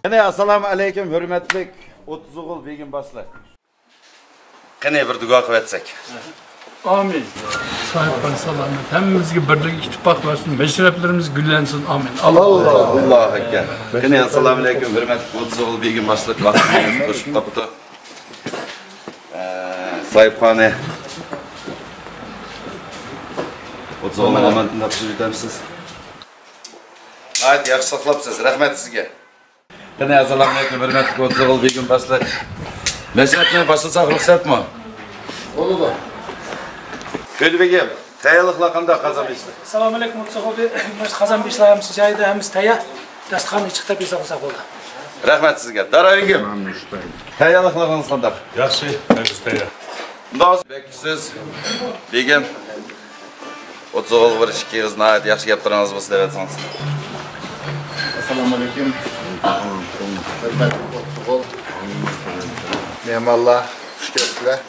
Qani assalomu alaykum hurmatli 30 o'g'il begim boshlar. Qani bir duo qilib etsak. Amin. Sahiplar selamet. Hemmimizge birlik ittifak versin. Meşreplerimiz güllensin. Amin. Allahu akbar. Qani assalomu alaykum hurmatli 30 o'g'il begim boshlar. Vaqtingizni qo'shib topdi. Sahipxona 30 o'g'il amanatini topshirib o'tamsiz. Hayt, yaxshi saqlabsiz. Rahmat sizga. Qani assalomu alaykum hurmatli 30 o'g'il begim boshlar. Meşrepni başlasak ruxsatmi? Olur. Gülbegim, tayyorliklar qanday qazon beshlar? Assalomu alaykum Mutsaqobi. Biz qazon beshlarimiz joyida hamiz tayyor. Dasturxonni chiqib bersak bo'ldi. Rahmat sizga. Daravigim. Tayyorliklaringiz qanday? Yaxshi, biz tayyor. Ndoz beksiz. Begim 30 o'g'il bir ikki qizni yaxshi gaplarimiz bo'lsa deb aytsangiz. Assalomu alaykum. Hurmatli o'g'il. Mehmonlar, xush kelibsizlar.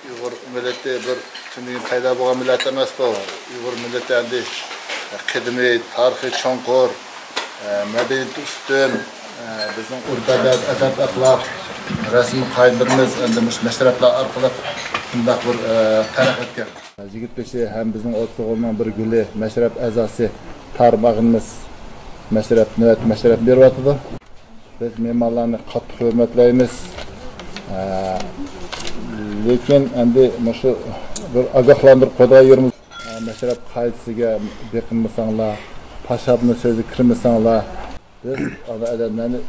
Uyg'ur millati bir tunining paydo bo'lgan millat emas bu. Uyg'ur millati endi qadimiy, tarixiy cho'nqur, madaniyat ustun, bizning urf-odat, adab axloq, rasmiy qoidalarimiz endi mashrablar orqali shunday bir taraqqiy etgan. Yigitbeshi ham bizning o'tso'g'ilning bir guli, mashrab a'zosi, tarmog'imiz mashrab beryapti. Biz mehmonlarni qattiq hurmatlaymiz. Lekin endi shu bir ogohlantirib qo'yaymiz. Mashrab qoidasiga beqinmasanglar, pashabni so'zi kirmasanglar, biz odamlarni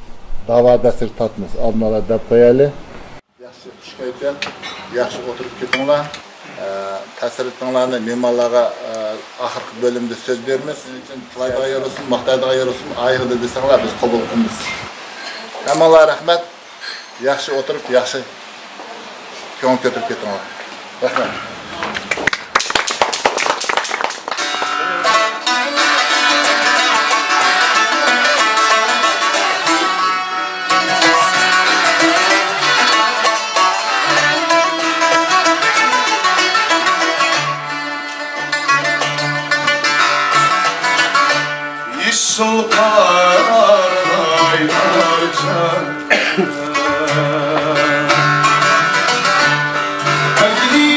da'vodasiga tortamiz. Almalar deb qo'yaylik. Yaxshi xush kayfiyat, yaxshi o'tirib ketinglar. Ta'sir etdinglarni mehmonlarga oxirgi bo'limda so'z beramiz. Uchun tilaydigan yo'lsin, maqtaydigan yo'lsin, ayrida desanglar biz qabul qilamiz. Hammalarga rahmat. Yaxshi o'tirib, yaxshi ko'ngil ko'tarib ketinglar. Rahmat. Yeşil karaylarcan Hadi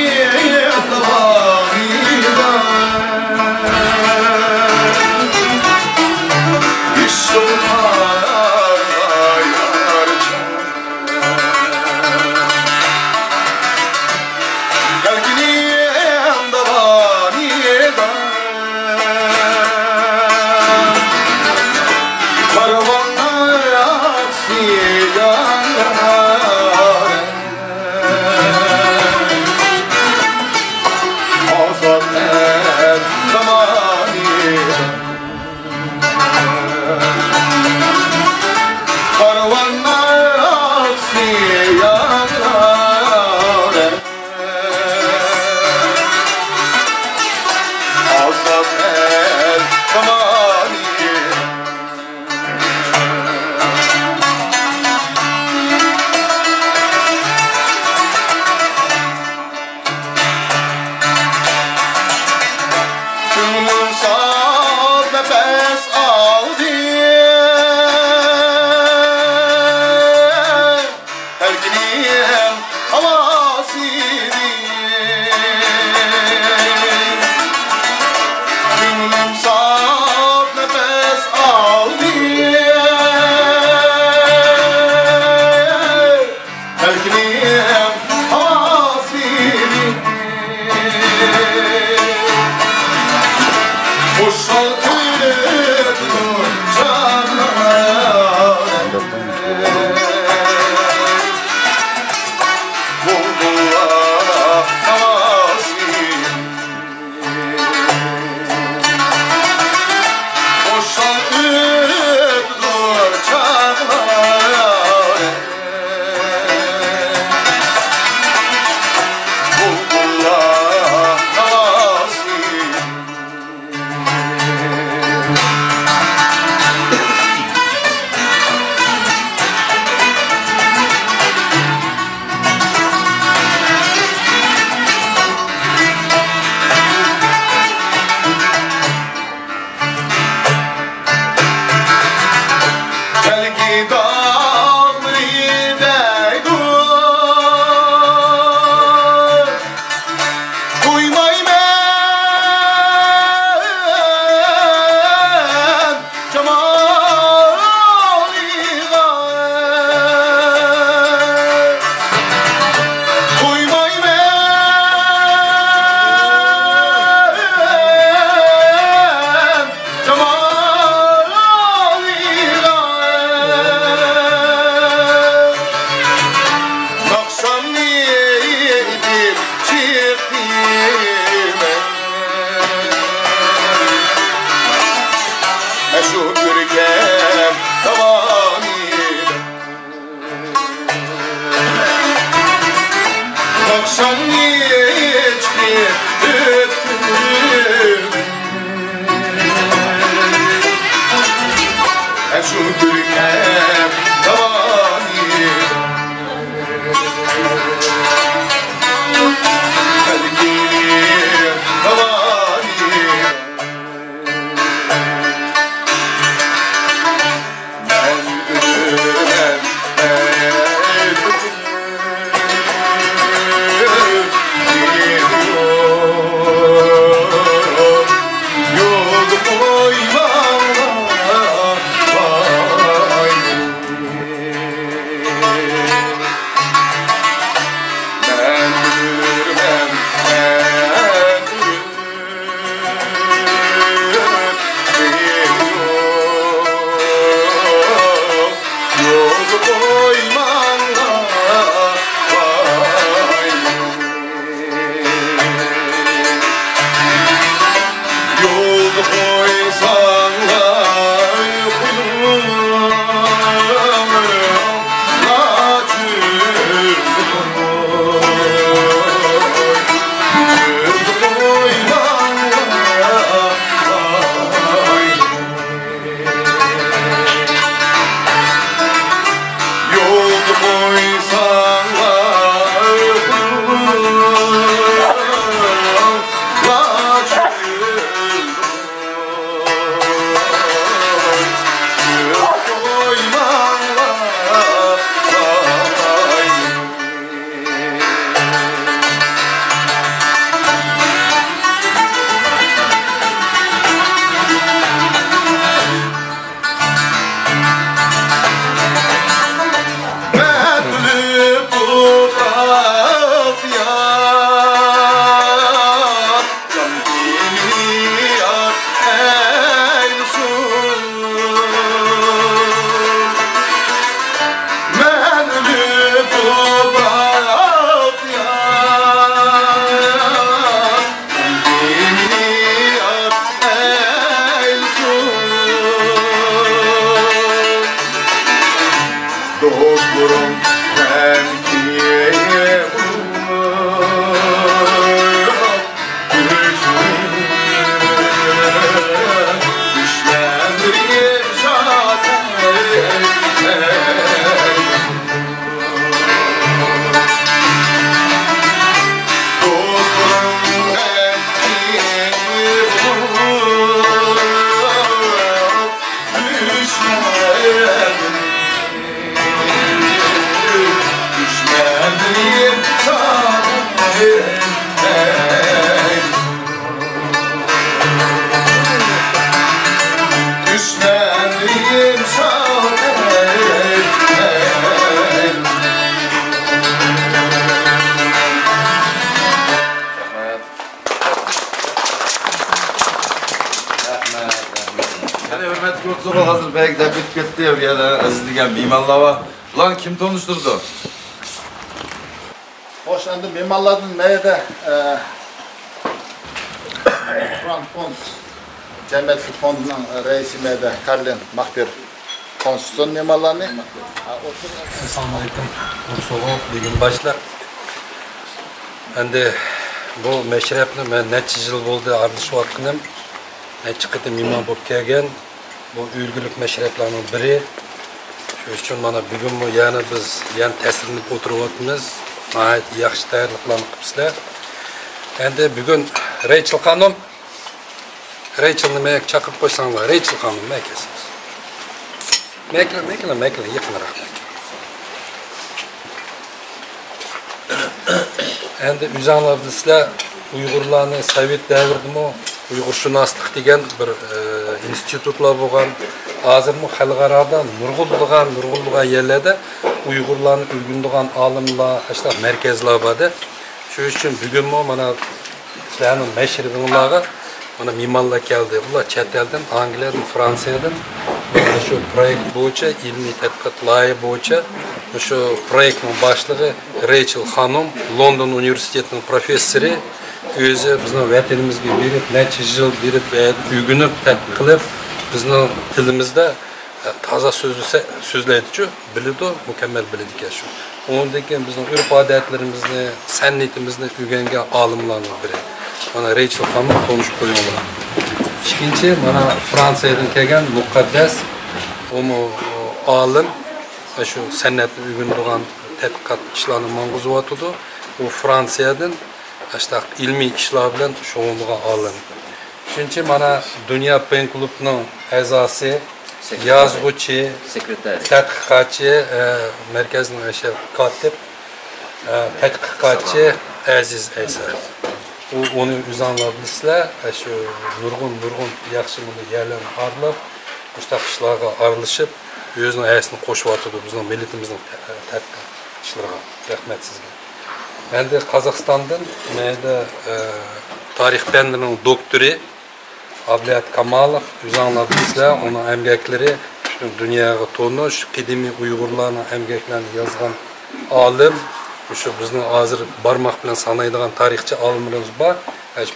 hürmetli Otzogul hazır belki de bitip gitti ya da izleyen mimarlava. Ulan kim tanıştırdı? Hoş endi mimarlardan meyde Frank Fond Cemiyetçi Fondu'nun reisi meyde Karlen Mahber konstitüsyon mimarlarını. Assalamualaikum. Otzogul bugün başlar. Endi bu meşrepni men necha yil bo'ldi aralashayotganim. Necha qitim mimar bo'lib kelgan. Bu ulgulik meşreplarning biri. Shu uchun mana bugun bu yana biz yana ta'sirlanib o'tiryapmiz. G'oyat yaxshi tayyorgarliklarni qilibsizlar. Endi bugun Rachel xonim Rachelni men chaqirib qo'ysanglar, Rachel xonim men kelsiz. Mekla yaqinroq. Endi o'zinglar bilsizlar, Uyg'urlarni Sovet davridimi Uyg'urshunoslik degan bir institutlar bo'lgan. Hozirmi xalqaroda nurg'ulg'an yerlarda Uyg'urlarni o'rganadigan olimlar, ashta markazlar bor. Shu uchun bugunmi mana sizlarning mashriqinglarga mana mimarlar keldi. Ular chet eldan, Angliyadan, Fransiyadan shu proyekt bo'yicha ilmiy tadqiqot loyiha bo'yicha shu proyektning boshlig'i Rachel xonim, London universitetining professori, o'zi bizning vatanimizga berib, necha yil berib, o'rganib, tadqiq qilib, bizning tilimizda toza so'zlaydi-ku, biladi, mukammal biladi ekan shu. Undan keyin bizning urf-odatlarimizni, san'atimizni o'rgangan olimlarning biri. Mana Rachel xonim tanishib qo'yinglar. Ikkinchi mana Fransiyadan kelgan muqaddas olim shu san'atni o'rganadigan tadqiqot ishlarini mang'uzyapti. U Fransiyadan ashta ilmiy ishlar bilan shug'ullangan olim. Shuncha mana Dunyo pen klubining a'zosi, yozuvchi, sekretari, tadqiqotchi, markazning o'sha kotib, tadqiqotchi Aziz Aysar. Onu o'zinglar bilsizlar, shu nurg'un yaxshi buni yerlarni aralab, o'sha ishlarga aralashib, o'zining ayasini qo'shyapti bizning millatimizning tadqiqot ishlariga. Rahmat sizga. Endi Qozog'istondan menda tarix fanlarining doktori Ablayat Kamalov, o'zinglar bilsizlar, uning emgaklari dunyoga tonish, qadimiy Uyg'urlarning emgaklarini yozgan olim. Şu bizning hozir barmoq bilan sanaydigan tarixchi olimlarimiz bor.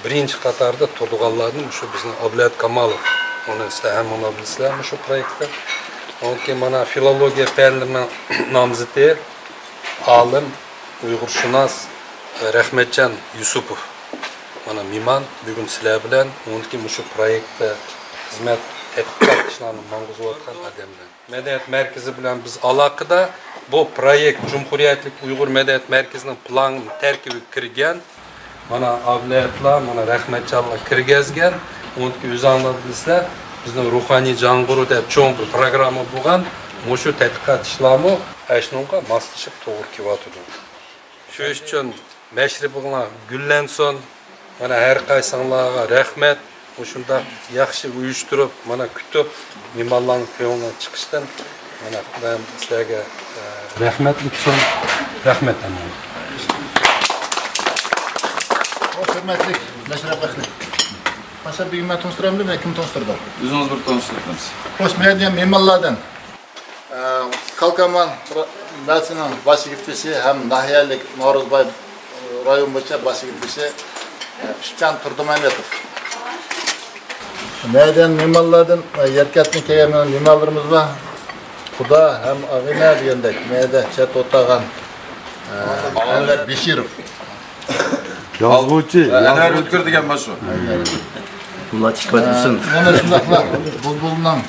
Birinchi qatorda turdiganlarning shu bizning Ablayat Kamalov. Uni sizlar hamma bilsizlar shu proyektda. Onki mana filologiya fanlarining nomzodi olim, Uyg'urshunos Rahmatjon Yusupov. Mana mimon bugun sizlar bilan onki shu proyektda xizmat tadqiqot ishlarini mang'uzayotgan odamlar. Madaniyat markazi bilan biz aloqada. Bu proyekt Cumhuriyetlik Uyghur Medeniyet Merkezi'nin plan terkibi kirgen. Mana avlayatlar, mana rahmetçallar kirgezgen. Onki o'zinglar bilsizlar, bizning ruhoniy jang'uru deb cho'ng bir programma bo'lgan. Mushu tadqiqot ishlari ashunga moslashib to'g'ri kelyapti. Shu uchun mashribinglar gullansin. Mana har qaysinglarga rahmat. Shunda yaxshi uyushtirib, mana kutib, mimarlarning ko'nglidan chiqishdan mana ben sizlarga rahmat etsin. Rahmat aman. Hürmetlik Meşrep Akli. Paşa bir gün ben tanıştıramdım ve kim tanıştırdı? Özünüz bir tanıştırdınız. Hoş medyum mimarlardan. Kalkaman Mersin'in başı gitmesi hem Nahiyalik Noruzbay rayon boyunca başı gitmesi Üstcan Turdumanetov. Medyum mimarlardan yerkatni kelgan mimarlarımız var. Xudo ham Ag'ina degandek meyda chet o'tag'an Anvar Beshirov. Yozuvchi, Anvar O'tkir degan mana shu. Ular chiqib o'tsin. Mana shundaqlar Bulbulning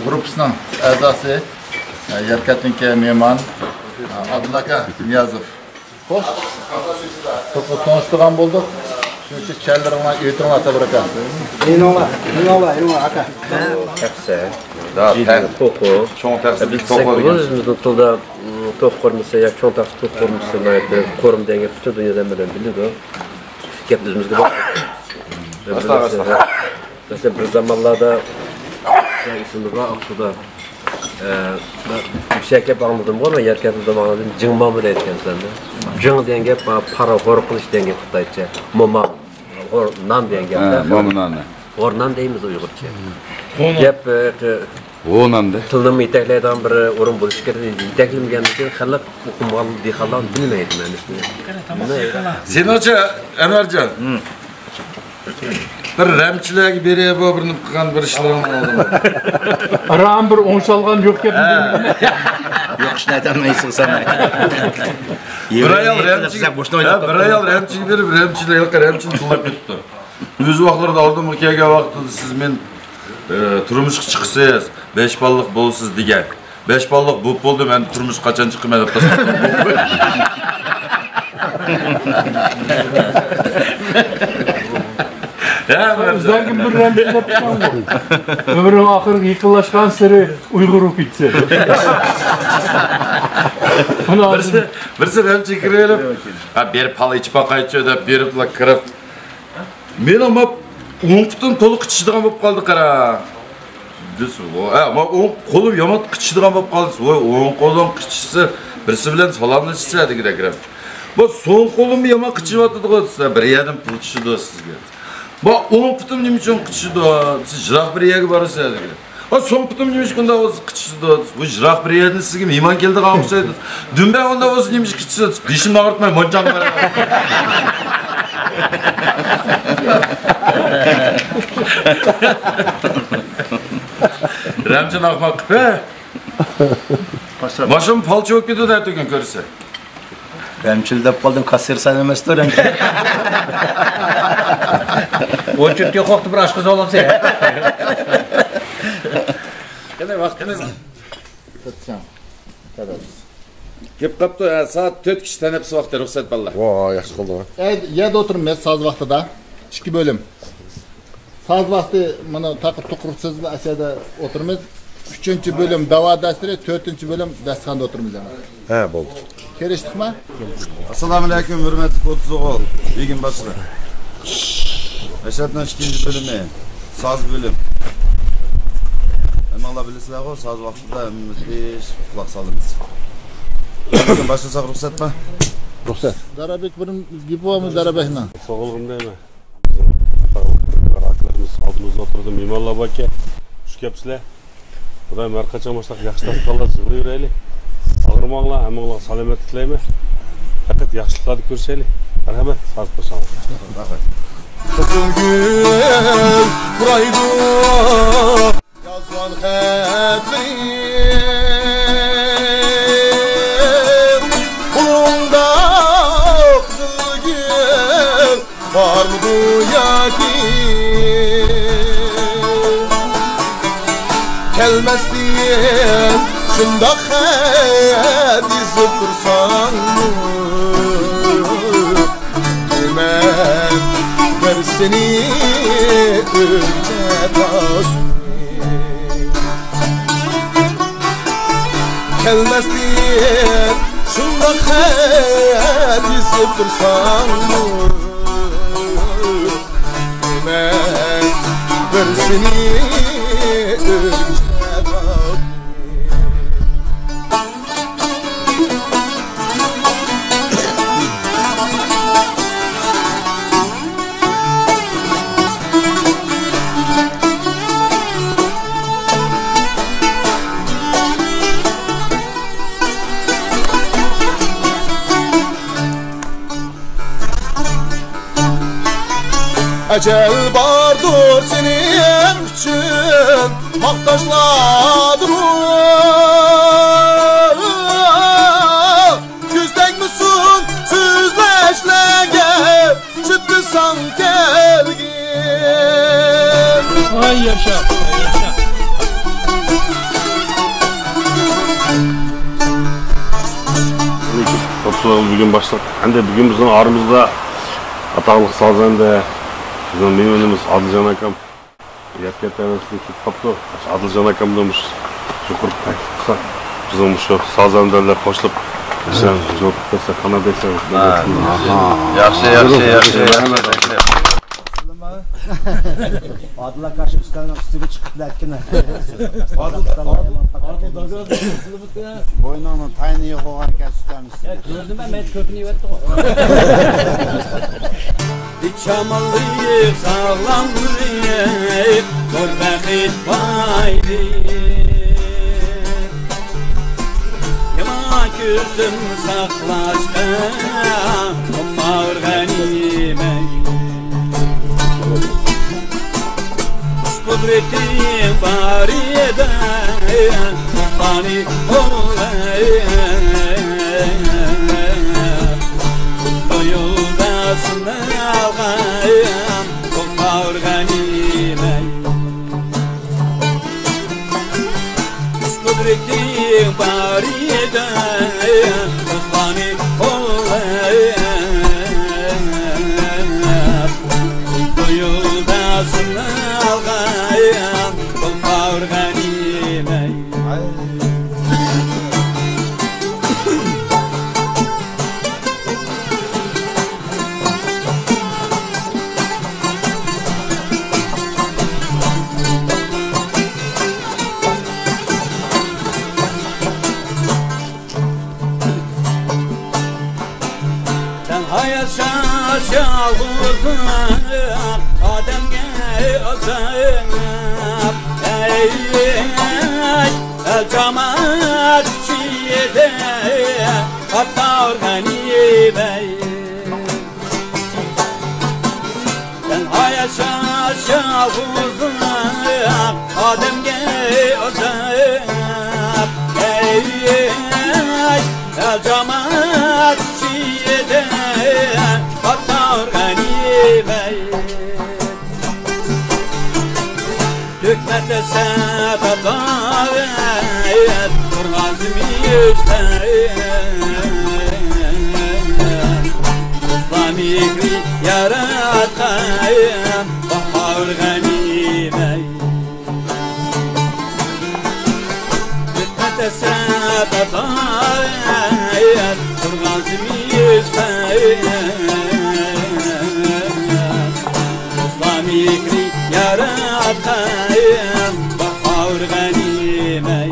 gruppasining a'zosi Yerkatniki Mehmon Abdulaka Niyazov. Xo'sh. Tanishtirgan bo'ldik. Shuncha challarga e'tiroz tabraka. Inonlar aka. Yaxshi. Da, to'qo. Cho'ng taqsim to'qo. Bizning tilda to'q ko'rmasa, yoki cho'ng taqsim to'q ko'rmasa, mayli qo'rim degan butun dunyodan bilan biladi. Gap bizimizga bor. Mesela bir zamanlarda ismini var Aksu'da bir şey gap anladım ama yerkatında anladım. Cıngmamı da etkenlerinde. Cıng diyen gap para hor kılıç diyen gap Xitayca. Mama hor nan diyen gap. Mama nan. Ornan deymiz Uygurcha. Gap Onanda. tilning yetaklaydigan bir o'rin bo'lishi kerak. Yetaklangandan keyin xalq o'qimagan dehqonlar bilmaydi mana shuni. Senatçı Envercan. Bir remçilerge beriye bu birini kıkan bir işlerim oldu mu? Aram bir oңшалған yok gibi. Yok işte aytamaysan sen. Bir ayal remçiyi verip remçiyle tullap ketdi. Öz vaqtlarda aldım kelgan vaqtida siz men turmushga chiqsiz, 5 balliq bo'lsiz degan. 5 balliq bo'lib bo'ldi, men turmush qachon chiqmay deb tashladim. Özlergin bir remçilep tutan bu. Ömrün ahırı yıkılaşkan sırı Uygur okuytsi. Birisi remçi kirelip, berip pala içip bakayçı dep berip la kirip. Men ama 10 putun to'liq qichishdigan bo'lib qoldi qara. Ama 10 qo'lim yomon qichishdigan bo'lib qoldi. Voy 10 qo'lim qichishsa, birisi bilan salomlashishadi kerak. Bu so'ng qo'lim yomon qichiyotdi-ku, sizlar bir yerdan pul tushdi sizga. Bu 10 putum nima uchun qichishdi? Siz jiroq bir yerga borasiz kerak. O so'ng putum nima uchun o'zi qichishdi? Bu jiroq bir yerdan sizga mehmon keldigan o'xshaydi. Dunba onda o'zi nima uchun qichishdi? Beshimni og'ritmay moncham qara. Ramcan akmak be. Başım palçı yok gidiyor da tüken görse. Remçilde kaldın kasir sen emesti remçil. O çürtüye koktu bir aşkı oğlum sen. Gene vaktiniz. Kep kaptı saat 4 kişiden hepsi vakti ruhsat balla. Vay yaxshi qildi. Yerda o'tiribmiz soz vaqtida. 2 bo'lim. Soz vaqti mana taqib tuqursiz asada o'tiribmiz. 3-bo'lim davo dasturi, 4-bo'lim dasturxonda o'tiribmiz. He bo'ldi. Kelishdikmi? Assalomu alaykum hurmatli 30 o'g'il, begim boshlar. Eshatdan 2-bölümü, soz bo'lim. Hammalar bilasizlar-ku, soz vaqtida hammamiz besh quloq solamiz. Bugün başlasak ruhsat mı? Ruhsat. Darabek birim gibomu darabekna. Soğulğum deymi? Raklarımız aldığımızda oturdu. Mimarlar bak ya. Şu kepsile. Buday merkaça başlak yaxşılıq qallar jıglı yürəyli. Ağırmağla, həmağla salametlikləymi? Fakat yaxşılıqları görüşəyli. Merhamet, sağlık başlayalım. Kızıl gül buraydı yazan xətrim Kulunda kızıl gül var mı yaki Gelmez diye şunda xət dizip dursan mı Demem ver seni önce tasmin Gelmez diye şunda xət dizip dursan mı Demem ver seni önce tasmin Ecel vardır senin için Maktaşladım Yüzden misin sözleşlege Çıttısan gelgin Ay yaşa, yaşa. Bugün başladık. Hem de bugün bizim aramızda atağlık sazende bizim memenimiz Adılcan Akam Yapket Enes'in kip kaptı. Adılcan Akam demiş. Şükür kısa. Bizim şu sazenderler koşulup sen çok kısa kanadaysa. Yaxşı. Adıl'a karşı üstüne çıkıp derken. Boynunun tayını yok olan kes üstlenmişsin. Gördüm ben köpünü yönetti o. Çamalıyık sağlamlıyık Korbekit baydı Yama kürsüm saklaşka Kummar ganime Kudretin bariyede Kumbani olayım Soyuldasını algayım Kumbar ganime Kudretin bariyede Kumbani olayım Soyuldasını algayım Kumbar ganime Hayat şaşalızım Ademge azayım El camaat çiğde Hatta organibe Hayat şaşalızım Ademge azayım El camaat çiğde Hatta organibe Hükmete sebep ayet Kurgazmi üsteyet İslamikri yaratkayem Bahar ganime Hükmete sebep ayet Kurgazmi üsteyet İslamikri yaratkayem Bahar ganime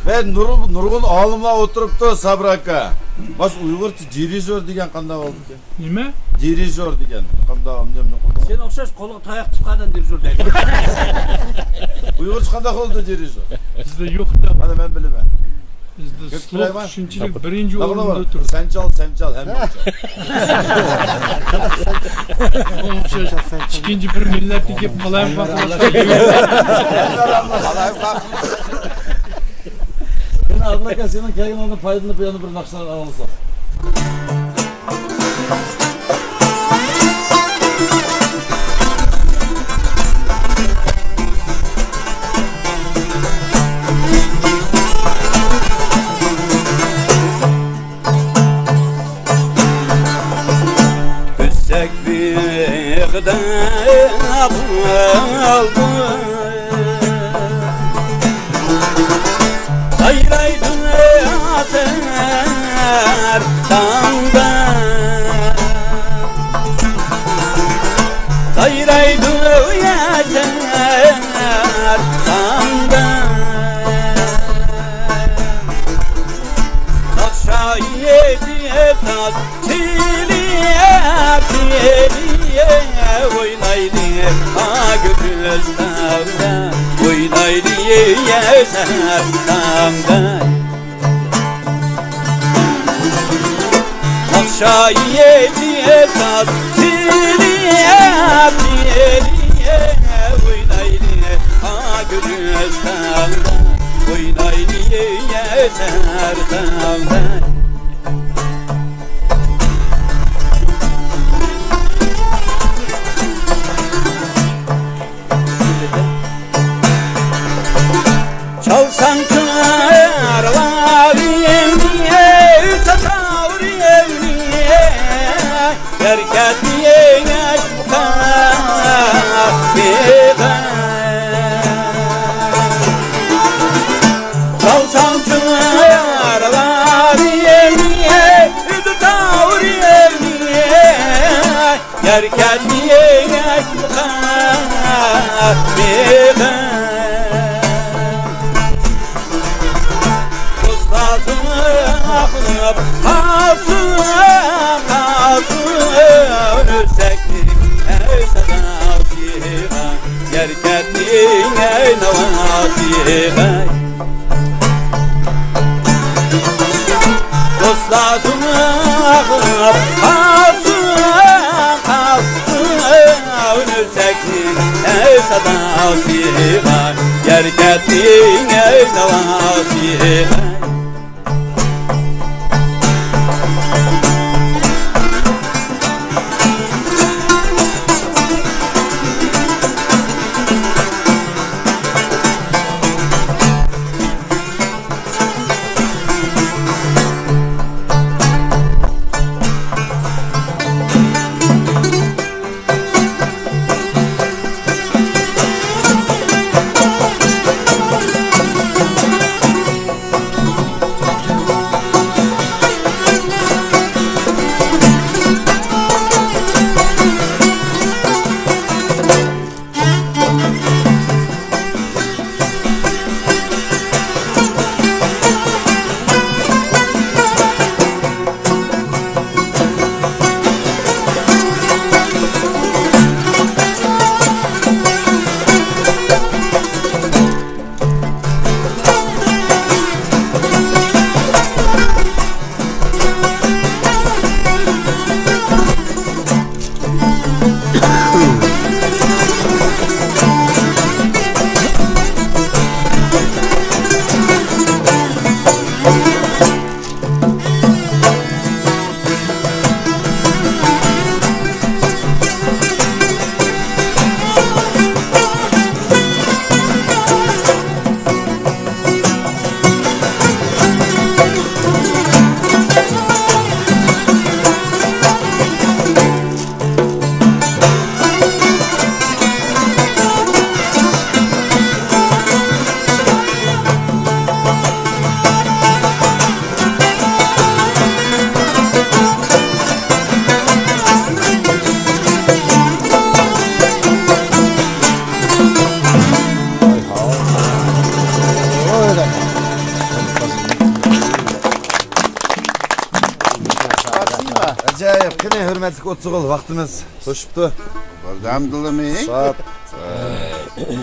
Ben nurgun olimlar o'tiribdi Sabr aka. Mas Uyg'urcha dirijor degan qanday bo'ldi ekan? Nima? Dirijor degan qanday omdemni qo'lda. Sen o'xshash qo'liga tayoq tutqandan dirijor deydi. Uyg'urcha qanday bo'ldi dirijor? Bizda yo'q-da. Mana men bilaman. Bizda slov tushunchilik birinchi o'rinda turibdi. Sanchal hammacha. İkinci bir milletni kelib qolayim faqat. Ablaka senin kelgan onda paylanıp yanı bir naqshlar alsa. Küssek bir gıda buldu. Sayraydın aser dağda, sayraydın aser dağda. Akşayeti esas çiliye oynaydı ağız dağda, oynaydı yeser dağda. Akşayeti esas çiliye oynaydı ağız dağda, oynaydı yeser dağda. Çalsan çınarlar evliye, satavur evliye, yerket yiyek kahvede. Çalsan çınarlar evliye, satavur evliye, yerket yiyek kahvede. Aklıp kalsın, ölseklik sadasiga, yerketliğin navasiga. Dostlarım aklıp kalsın, ölseklik sadasiga, yerketliğin navasiga. hürmetlik Otsuğul, vaktimiz hoşuptu. Buradan dilimi. Saat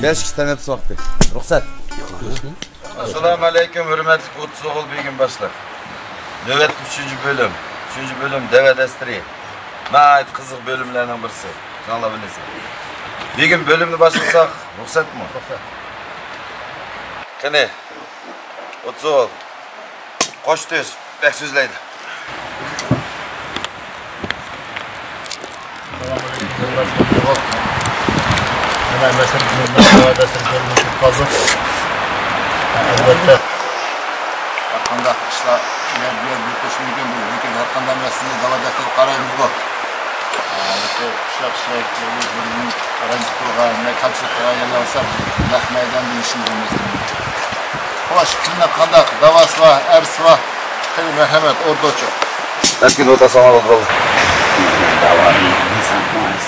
5 kişiden hepsi vakti. Ruhsat. Assalamu alaikum hürmetlik Otsuğul begim başlar. Nöbet 3. bölüm. 3. bölüm Deve Destiri. Ait kızık bölümlerden birisi. Canla bilesin. Begim bölümünü başlasak ruhsat mı? Ruhsat. Kene. Otsuğul. Koş düz. Bek sözleydi. Hemen mesela kaldı. Elbette. Hakkında kışla bir bütüşümüzün bu ülkenin hakkında mesela davadasını karayımız bu. Bu kuşak bölümün öğrenci programı ne kapsız karaylarla olsa yakmaydan bir işimiz olmasın. Hoş, kimle kandak, davası var, ersi var. Tabii merhamet, orada çok. Erkin ota sana oldu.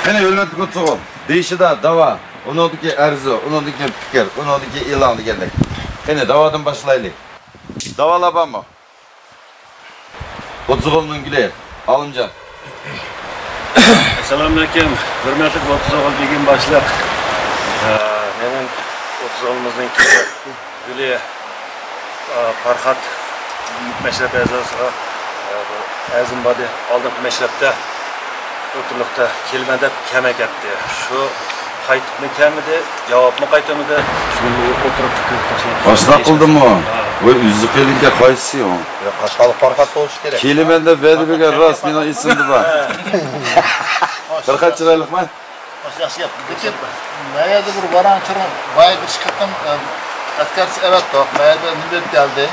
Kene hürmetlik Otsuğul. Deyişi da dava. Onodaki erzo, onodaki fikir, onodaki ilan degendek. Kene davadan başlaylı. Davalaba mı? Otsuğul'un güle. Alımcan. Selamünaleyküm. Hürmetli Otsuğul begim başlar. Benim Otsuğul'umuzun güle Farhat meşrep ezasıga azim body aldıq meşrepte oturluqda kelmede kemek etti. Şu qaytıp mı kemidi, cevap mı qaytamadı? Şunu oturup fikir Başla kıldın mı? Ve üzük elince kayısı yok. Kaşkalık Farhat olmuş gerek. Kelimende verdi bir kere rast yine isimdi var. Farhat çıraylık mı? Hoş yap. Peki, Maya'da bir varan çırın, Maya'da bir çıkarttım. Askerisi evet doğ, Maya'da nübet geldi.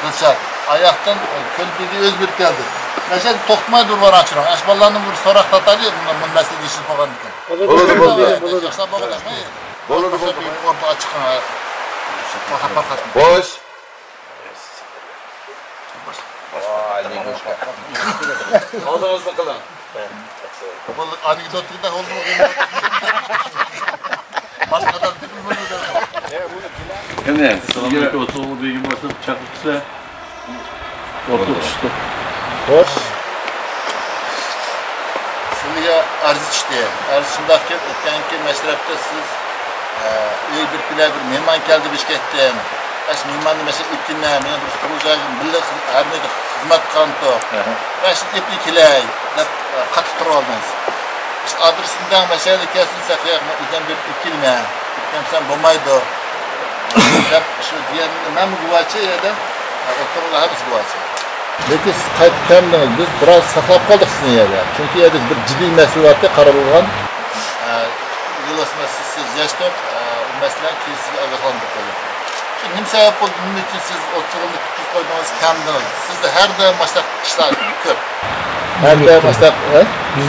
Kızcak, ayaktan kölbegi özgürlük geldi. Mesela tokmay dur varan çırın. Aşballarının bir sorak tatarı ya bunlar mesele işin falan diken. Olur. Yaşlar bağlaşma ya. Olur. Orada açıkın. Boş. Vay ne hoş. Aldığınızda kılın. Bu anekdotu da oldu mu? Başkadan tipim bunu da. Kene. Selamünaleyküm Otsuğul begim başlar. Çakıksa orta uçtu. Hoş. Sizliğe arz içti. Arz şundaki ötkenki meşrepte siz iyi bir bile bir mehman geldi Bişkek'ten. Aş mehmanı mesela iptinle, mene bir soracağım, bilek her neydi hizmet kanto. Ben şimdi ipli kiley, katı tur oldunuz. İşte adresinden mesela kesinse kıyakma, üzerine bir iptilme, iptilmesen bulmaydı. Hep şu diyelim, ben mi guvaçı yedim, otururlar hepsi guvaçı. Peki siz kayıp kendiniz, biz biraz saklap kaldık sizin yerde. Çünkü yerde bir ciddi mesuliyette kararılgan. Yılısında siz yaştık, bu meselenin kilisiyle ağırlandık olur. Çünkü ne sebep oldu, bunun için siz Otsuğul'u tutup koydunuz kendiniz. Siz de her daim başta işler kör. Her daim başta yüz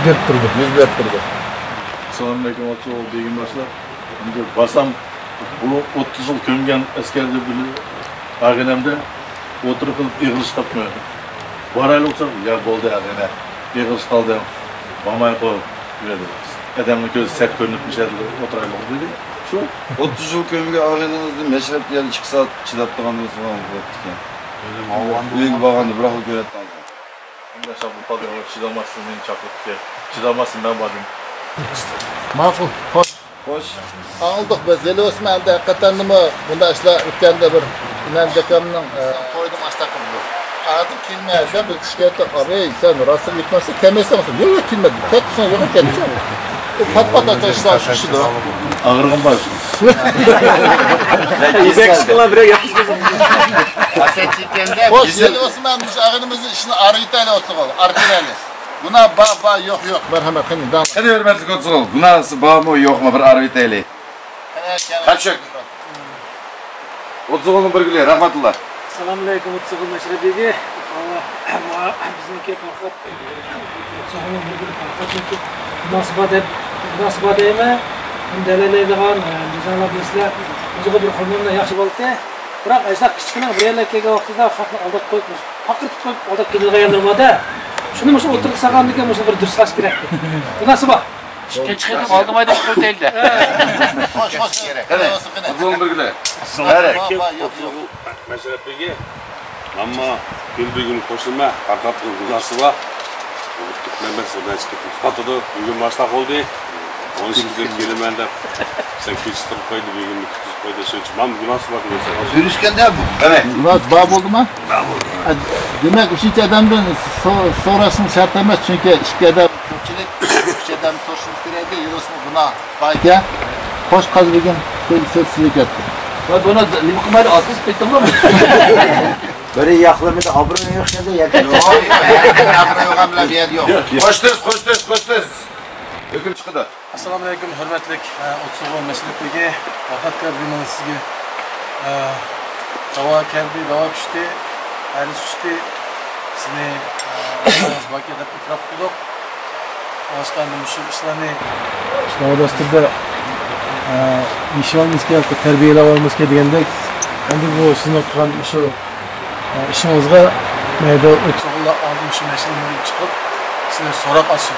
berttirdi. Selamünaleyküm Otsuğul begim başlar. Şimdi basam bunu 30 yıl kömgen askerde bile ağanemde oturup yığılış tapmıyordu. Varaylı olsa ya boldu ağane. Yığılış kaldı. Mamaya koyup yürüdü. Adamın gözü sert görünüp bir şeyler oturaylı oldu dedi. Şu 30 yıl kömüge ağrınızdı, meşrep diyelim 2 saat çıdattığınız falan diken. Büyük bağandı, bırakıp göretten aldım. Şimdi şabı tadı çidamazsın beni çakıp ki. Çidamazsın ben badım. Makul, hoş. Hoş. Aldık biz, Zeli Osman'da hakikaten mi bunda işler ötkende bir İmam Dekam'ın toydum açtakım bu. Adım kilmeyeceğim, bir şikayette abi sen rasıl yıkması temizse misin? Yok kilmedi, tek kısına yok kendisi. Pat ateşler şişi de. Ağırgın var. İbek sıkılan bire yapışmasın. Hoş, Zeli Osman'mış ağınımızın işini arıytayla olsun oğlum, arkirayla. Buna bağ yok. Merhamet, hani devam. Hadi hürmetlik Otsuğul, buna bağ mı yok mu bir arvi teyli? Kaçık. Otsuğul'un bir güle, rahmatullah. Selamünaleyküm Otsuğul meşrebegi. Allah bizimki Farhat. Otsuğul'un bir güle Farhat. Münasibat eyme. Dələləydiğən, bizanlar bizlər, özü bir xurmunda yaxşı boldu. Biroq əslən kichkina bir yerlikka vaqtida xalqni aldab qo'yibmiz. Haqir tutib aldab kelgan yerlarda shuni o'sha o'tirib saqandiga o'sha bir durslash kerak. Bunasi bor. Chiqib oldim ayda qo'yildi. Hoş kerak. Otsuğul'un bir güle. Assalamualaikum. Meşrepbegi. Ama Gülbegim koşulma, Farhat'ın kuzası var. Ben çıkıp fatıda bugün başta oldu. 12'de gelemen de sen kıştırıp koydu bugün küçük koydu söylüyor. Ben bugün nasıl bakıyorsun? Sürüşkende bu. Evet. Murat bağ oldu mu? Demek üçüncü adamdan sonrasını şart emez çünkü iki adam köpçülük, iki adam soruşmuş kireydi, yürüsün buna bayke. Hoş kaz bugün sözsüzlük etti. Buna limukumayla asıl pettim mi? Böyle yaklamada abone yok ya da yakın. Yok, abone yok amla bir yer yok. Hoş tez. Öküm çıkıdı. Assalomu alaykum, hurmatli 30 masjid qo'yga. Faqat men sizga davo keldi, davo tushdi, ayris tushdi. Sizni bakka deb ikrab qildik. Boshqa shu ishlarni dasturda ish olmiz kerak, tarbiyalab olmiz kerak degandek, endi bu sizni qilgan shu ishingizga mayda o'tsoqlar oldin shu mashinani chiqib, sizni so'rab olsin.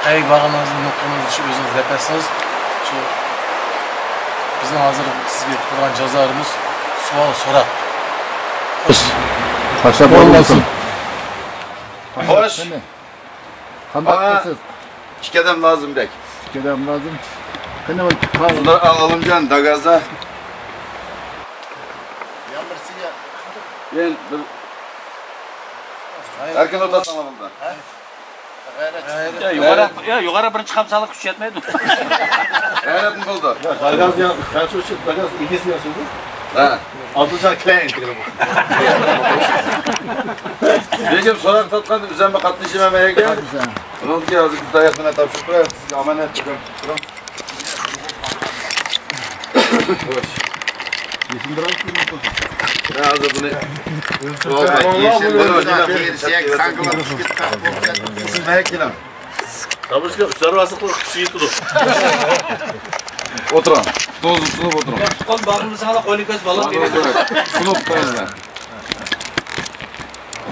Qayerga borganingizni nuqtangizni shu o'zingiz aytasiz. Shu bizni hozir sizga qo'ygan jazorimiz savol so'rab. Xo'sh. Paşa bo'lsin. Hoş. Qanday siz? İki adam lazım bek. İki adam lazım. Qani bu Bunlar alımcan dagazda. Yamırsiga. Ben bir erken otasana burada. Yuqori birinchi qamsaliq kuch yetmaydi. Gayretim buldu. Dagaz ya, kaç uçuk dagaz ikisi yazıldı. Ha. Altıcan klein kırım. Begim sorar tatkan üzerime katlayışım emeğe gel. Onun ki yazık bir dayatına tapşırıp size amanet çıkıp tutturum. Hoş. Yeşil duran kim bu? Ne hazır bunu? Yeşil duran. Siz ne ekleyin? Tabii ki servasıklı kişiyi tutup. Oturun. Tozu sunup oturun. Kon bağımızı hala koyun göz balık gibi. Sunup koyun.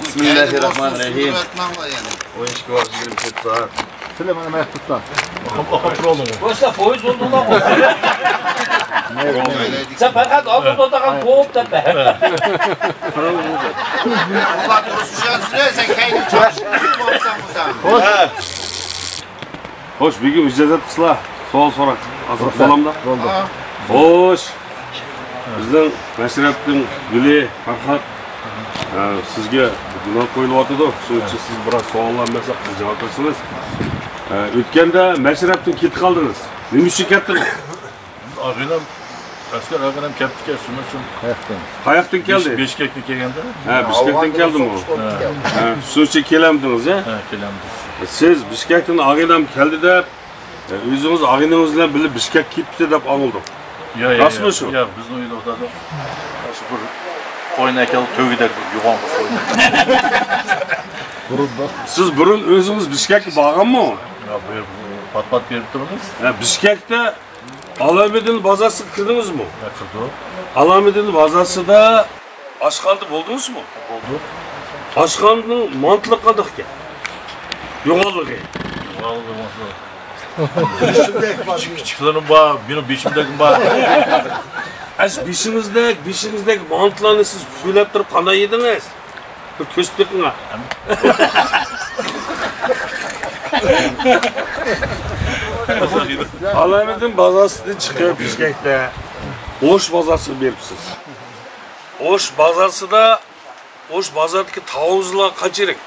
Bismillahirrahmanirrahim. Oyuncu var şimdi bir saat. Süleyman Mehmet tutla. Okap rolunu. Boşta foiz oldu lan. Sen fakat altında otakan boğup da be. Allah duruşacağını sürersen kendini çalışsın. Hoş. Hoş bir gün icazet kısla. Soğal sorak. Azık salamda. Hoş. Bizden Meşrep'tin Gülü, Farhat. Sizge buna koyuluyordu. Şunun için siz biraz soğallanmasak cevap versiniz. Ötkende Meşrep'tin kit kaldınız. Ne müşrik ettiniz? Ağınam, asker ağınam kepti şunu için. Hayaktan geldi. Beşiktaş'a geldi. He, Bişkek'ten geldi mi o? Şunun için kelemdiniz he? He, kelemdi. Siz Bişkek'ten ağınam geldi de özünüz ağınınızla bile Bişkek kitti dep anıldı. Nasıl mı şu? Ya biz öyle odadı. Şu bir oynayken tövgide yuvan Siz burun özünüz Bişkek'e bağın mı? Ya buyur pat pat verip durunuz. Bişkek'te Alamedin bazası kırdınız mı? Ya kırdı. Alamedin bazası da Aşkan'da buldunuz mu? Oldu. Aşkan'ın mantılık kadık ki. Yuvalığı. Küçüklerin bağı, benim beşimdeki bağı. Beşinizdeki mantılarını siz füylep durup kana yediniz. Bir köstükün ha. Alamedin bazası çıkıyor Bişkek'te. Oş bazası veripsiz. Oş bazası da Oş bazardaki tavuzla kaçırık.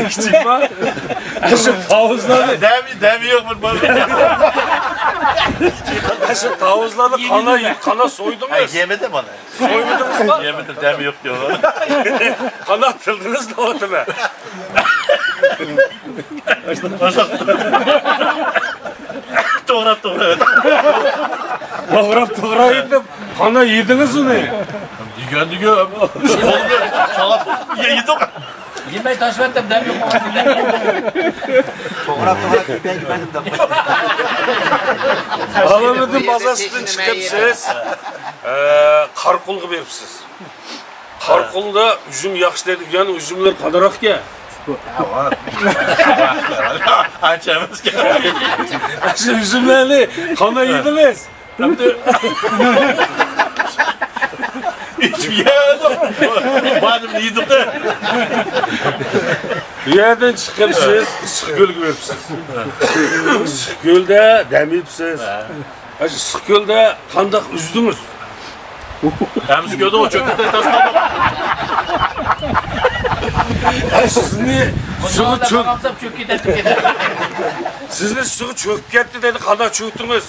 Küçük var. Şu tavuzları Demi yok mu bana? şu tavuzları kana soydunuz. Yemedi bana. Soymudunuz mu? Yemedi demi yok diyorlar. Kana atıldınız da o tabi. Doğrap. Doğrap yedim. Kana yediniz onu. Digen. Yedik. Yemeği taşvettim dem yok. Toğrap ben gitmedim de. Alamedin bazasından çıkıp siz karkulgu veripsiz. Karkulda üzüm yaxşı dedik yani üzümler kadarak ya. Ançamız ki. Şu üzümlerini kana yediniz. Madem yedik de. Bu yerden çıkıp siz Issiqko'lga beribsiz. Issiqko'lda damibsiz. Issiqko'lda qandaq üzdünüz? Hemsi gördü o çökükten tasladık. Sizni suvi cho'kib ketdi dedi, qanday cho'kdingiz?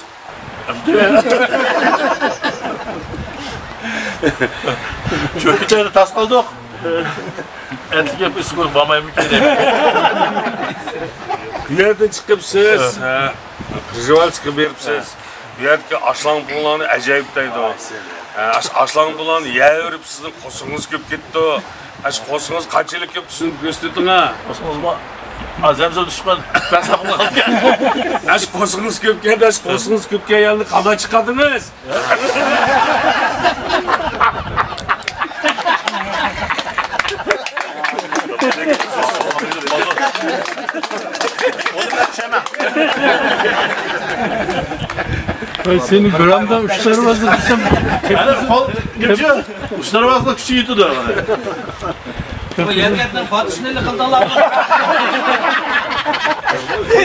Çökükten tasladık. Etlik hep Issiqko'lga bormaymi kerak. Bu yerdan chiqib siz Przewalskiga beribsiz. Bu yerdagi ashlang pullarni ajoyib deydi. Ashlang pullarni yeyverib sizni qo'shingiz ko'p ketdi. Ash qo'shingiz qanchalik ko'p tushunib ko'rsating ha. Qo'shingiz azamza düşman. Ben sapını aldım. Ash qo'shingiz ko'p keldi, ash qo'shingiz ko'p kelganini qanday chiqardingiz? Senin gramda uçları varsa desem. Gülce, uçları varsa küçük yutudu. Bu yerlerden Fatih neyle kıldılar?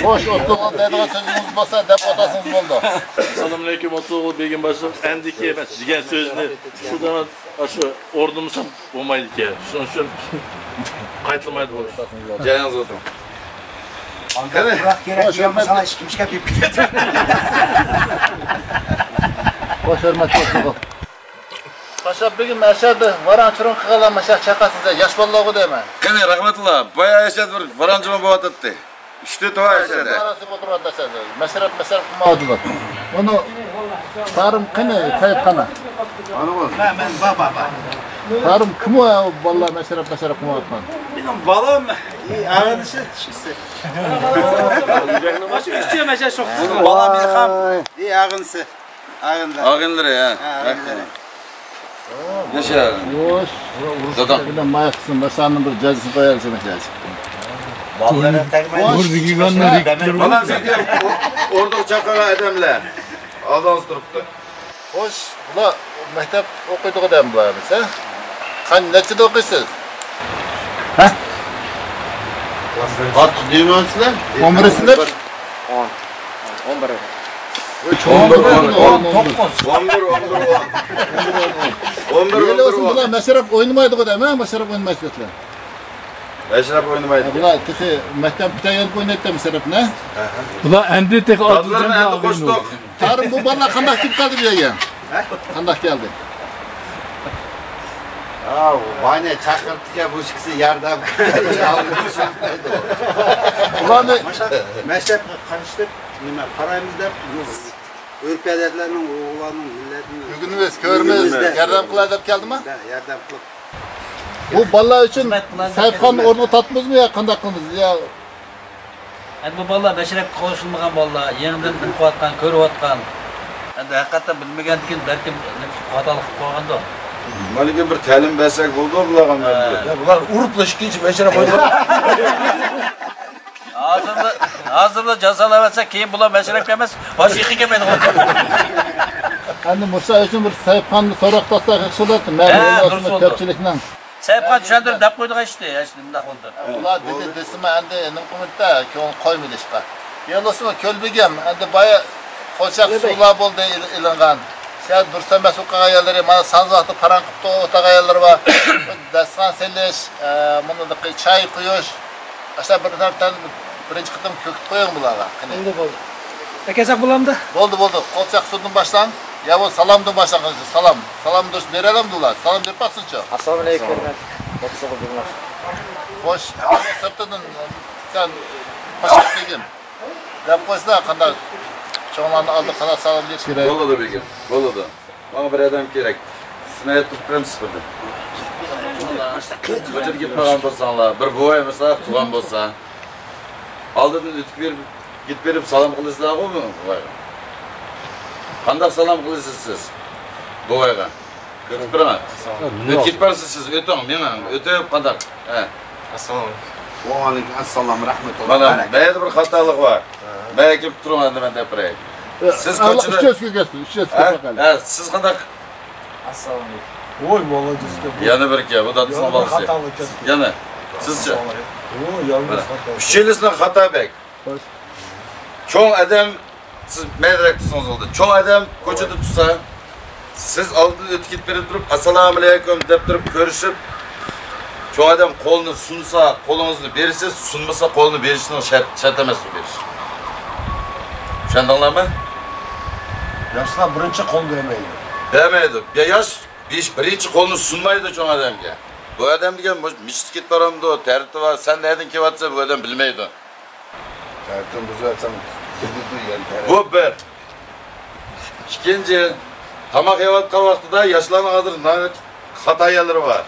Hoş oturun dediğin sözünüz olsa dep otasınız oldu. Selamünaleyküm otuğul begim başım. Endiki ben size sözünü şuradan şu ordumuzun olmaydı ki. Şunun için kayıtlamaydı bu. Canınız oturun. Ankara bırak gerek yok. Sana hiç kimse kapıyı bilir. Hoş hürmet otuğul. Paşa begim aşağıda varan çırın kıgalan maşak çakasınca yaş ballağı deme. Qani rahmatulloh. Boya yaşadı bir varanjima bo'yatdi. 3 to'y yaşadı. Arası oturup aşağıda. Meşrep kumadılar. Onu tarım kını kayıt kana. Ben baba. Tarım kim o ya vallahi meşrep kumadılar. Benim balam ağırlışı çıksı. Başı istiyor meşe çok. Balam ilham. İyi ağınsı. Ağınlar. Ağınlar ya. Yaşa. Hoş. Dadam. Bir de mayaksın başlarının bir cazisi koyarsın mesela. Vallahi tekme. Bana zeki orada çakaga adamlar. Aldans turibdi. Hoş. Ula mektep okuyduğu adam bular biz ha? Hani neçede okuysunuz? Ha? Kaç diyorsunuz? 11 sınıf? 11 olsun bular meşrep oynamaydı o adam ha? Meşrep oynamaydı dediler. Meşrep oynamaydı. Bular teki mektep bir tane oynadı da meşrep ne? Bular endi tek Adlarını endi koştuk. Tarım bu bana kandak kim kaldı diye gel. Kandak geldi. Vay ne çakırttık ya bu ikisi yardım. Ulan ne? Meşrep karıştık. Parayımızda ürpedetlerin, oğlanın, milletin. Bugünümüz, körümüz, yardım kılacak geldi mi? Yardım kılıp. Bu balığı için Sayıpkan'ın ornu tatmız mı ya kandaklımız ya? Yani bu balığa meşrep konuşulmayan balığa, yeniden bilip atkan, körüp atkan. Yani hakikaten bilmegen dikin belki hatalık koygan da. Malike bir ta'lim bersak bo'ldi bularga men. Ya bular urupla işkinci meşrep oynadı. Hazırda cazalavatsa keyin bular meşrep yemez, başı yıkı kemedi. Hani Musa için bir Sayıpkan'ı sorak taslak hıksılattı. Merhaba köpçülükle. Sayıpkan düşendir dap koyduk işte, ya işte bundak oldu. Ulan dedi desime endi nımkımıtta ki onu koymadı işte. Yalnızma kölbegem endi baya koçak sular boldu ilingan. Sen dursan ben sokağa yerleri, bana sanzakta paran kıptı otağa yerleri var. Destan seliş, bunu da çay koyuş. Aşağı bir taraftan birinci kıtım köküt koyun bulara. Oldu oldu. Ekesak bulamdı? Oldu. Kolçak sudun başlan. Ya bu salamdın başlan. Salam. Salam dur verelim diyorlar. Salam bir basın çok. Assalamualaikum. Hoş. Sırtının sen başlık begim. Dep koysa kadar çoğunlarını aldı kadar salam diye şirek. Bo'ladi begim. Bo'ladi. Bana bir adam kerak. Sinayib turibmiz burada. Ko'chada ketmagan bo'lsanglar, bir bo'y mesela tug'an bo'lsa, oldindan o'tib berib, git berib salom qilasizlar-ku bu bo'yga. Qanday salom qilasiz siz? Bo'yga. Ko'rib turaman. O'tib bersiz siz, o'ting, men o'tib qanday? Ha. Assalomu alaykum. Va alaykum assalom, rahmatulloh. Mana bayda bir xatolik bor. Bayga kelib turaman deb gapiray. Siz ko'chada Üçüz bakalım. Ha, siz qanday? Assalamu alaykum. Oy молодец. Yana bir gap, bu dadısını balsı. Yana. Sizce? Üççelisinden hata bek. Çoğun adam, siz meydrak tutsanız oldu. Çoğun adam koçada tutsa, siz aldın ötkit berip durup, assalamu alaikum dep durup görüşüp, çoğun adam kolunu sunsa, kolunuzu verirsiz, sunmasa kolunu verişini şart emas bu veriş. Şandınlar mı? Yaşlar birinci kol vermeydi. Demeydi. Ya yaş birinci kolunu sunmaydı çoğun adamga. Bu adam degan mistikit baramdı o, terti var, sen nereden ki vatsa bu adam bilmeydi. Tertim buzarsam Bu bir. İkinci, tamak yevatkan vaxtida yaşlarning hazır hatayaları var.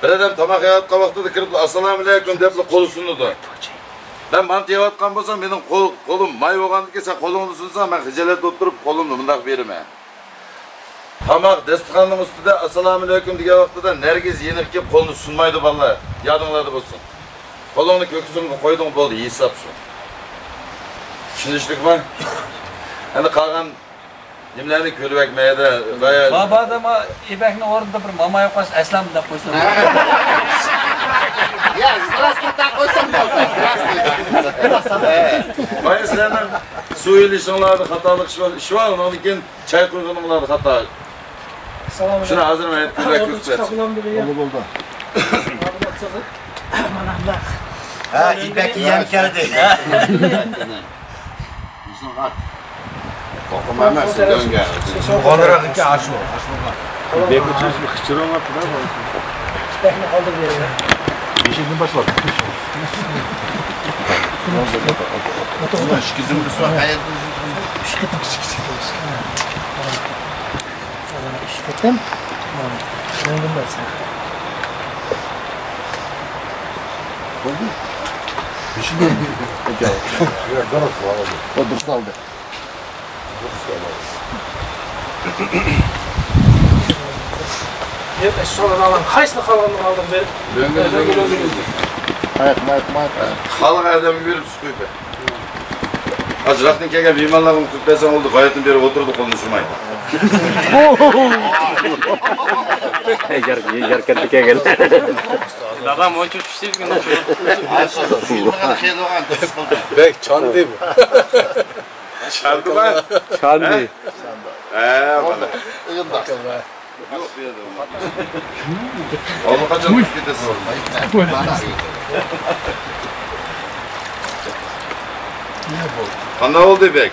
Bir adam tamak yevatkan vaxtida kirib assalomu alaykum deb qo'li sunadi. Ben mant yevatkan bo'lsam, mening qo'lim may bo'lgandan keyin sen qo'lingni sunsang, men hijolatda o'tirib qo'limni bundoq beraman. Tamak dasturxonning ustida assalomu alaykum degan vaqtida nargiz yenib kelib qo'lni sunmaydi bolalar. Yodinglarda bo'lsin. Qo'lingni ko'ksingga qo'yding bo'ldi, hisob shu. Tushunishlikmi? Endi qolgan nimalarni ko'rib akmaydi. Babada ma ibakni o'rnida bir mama yo'qas aslam deb qo'ysin. Ya, здравствуйте, qo'ysam bo'ldi. Здравствуйте. Mana sizlarning suv ilishinglarda xatolik ish bor, undan keyin choy quyganinglarda xato. Shuni hozir men aytib ko'rsatdim. Bo'ldi. Ha, ibaki ham keldi. Qo'rqma emas, dönga. Qo'nroqqa ashu. Bekçiz bir xıçıran var da. İstekni qoldirib beraman. Beşikten başladı. Shikizim bir so'z qayerda? Ishketim kichik. Ishketim. Men bilmaysan. Bo'ldi. Beşikten ya garot var. O dursaldı. Hep eşyalarını alalım. Kaysını kalanını aldım ben. Mayat. Xalq adamı berib suquydi. Ajraqdan kelgan bemorlarni tutpasan oldu, g'oyatdan beri o'tirdi qo'lini shumay. Yarkatga kelgan. Dadam o'chib tushtirgan. Bek çandı bu. Chandı mı? Chandı. Mana. Uyunda. Yo'q bu yerda. Oldin qachon tutib ketasiz? Qanday oldu bek?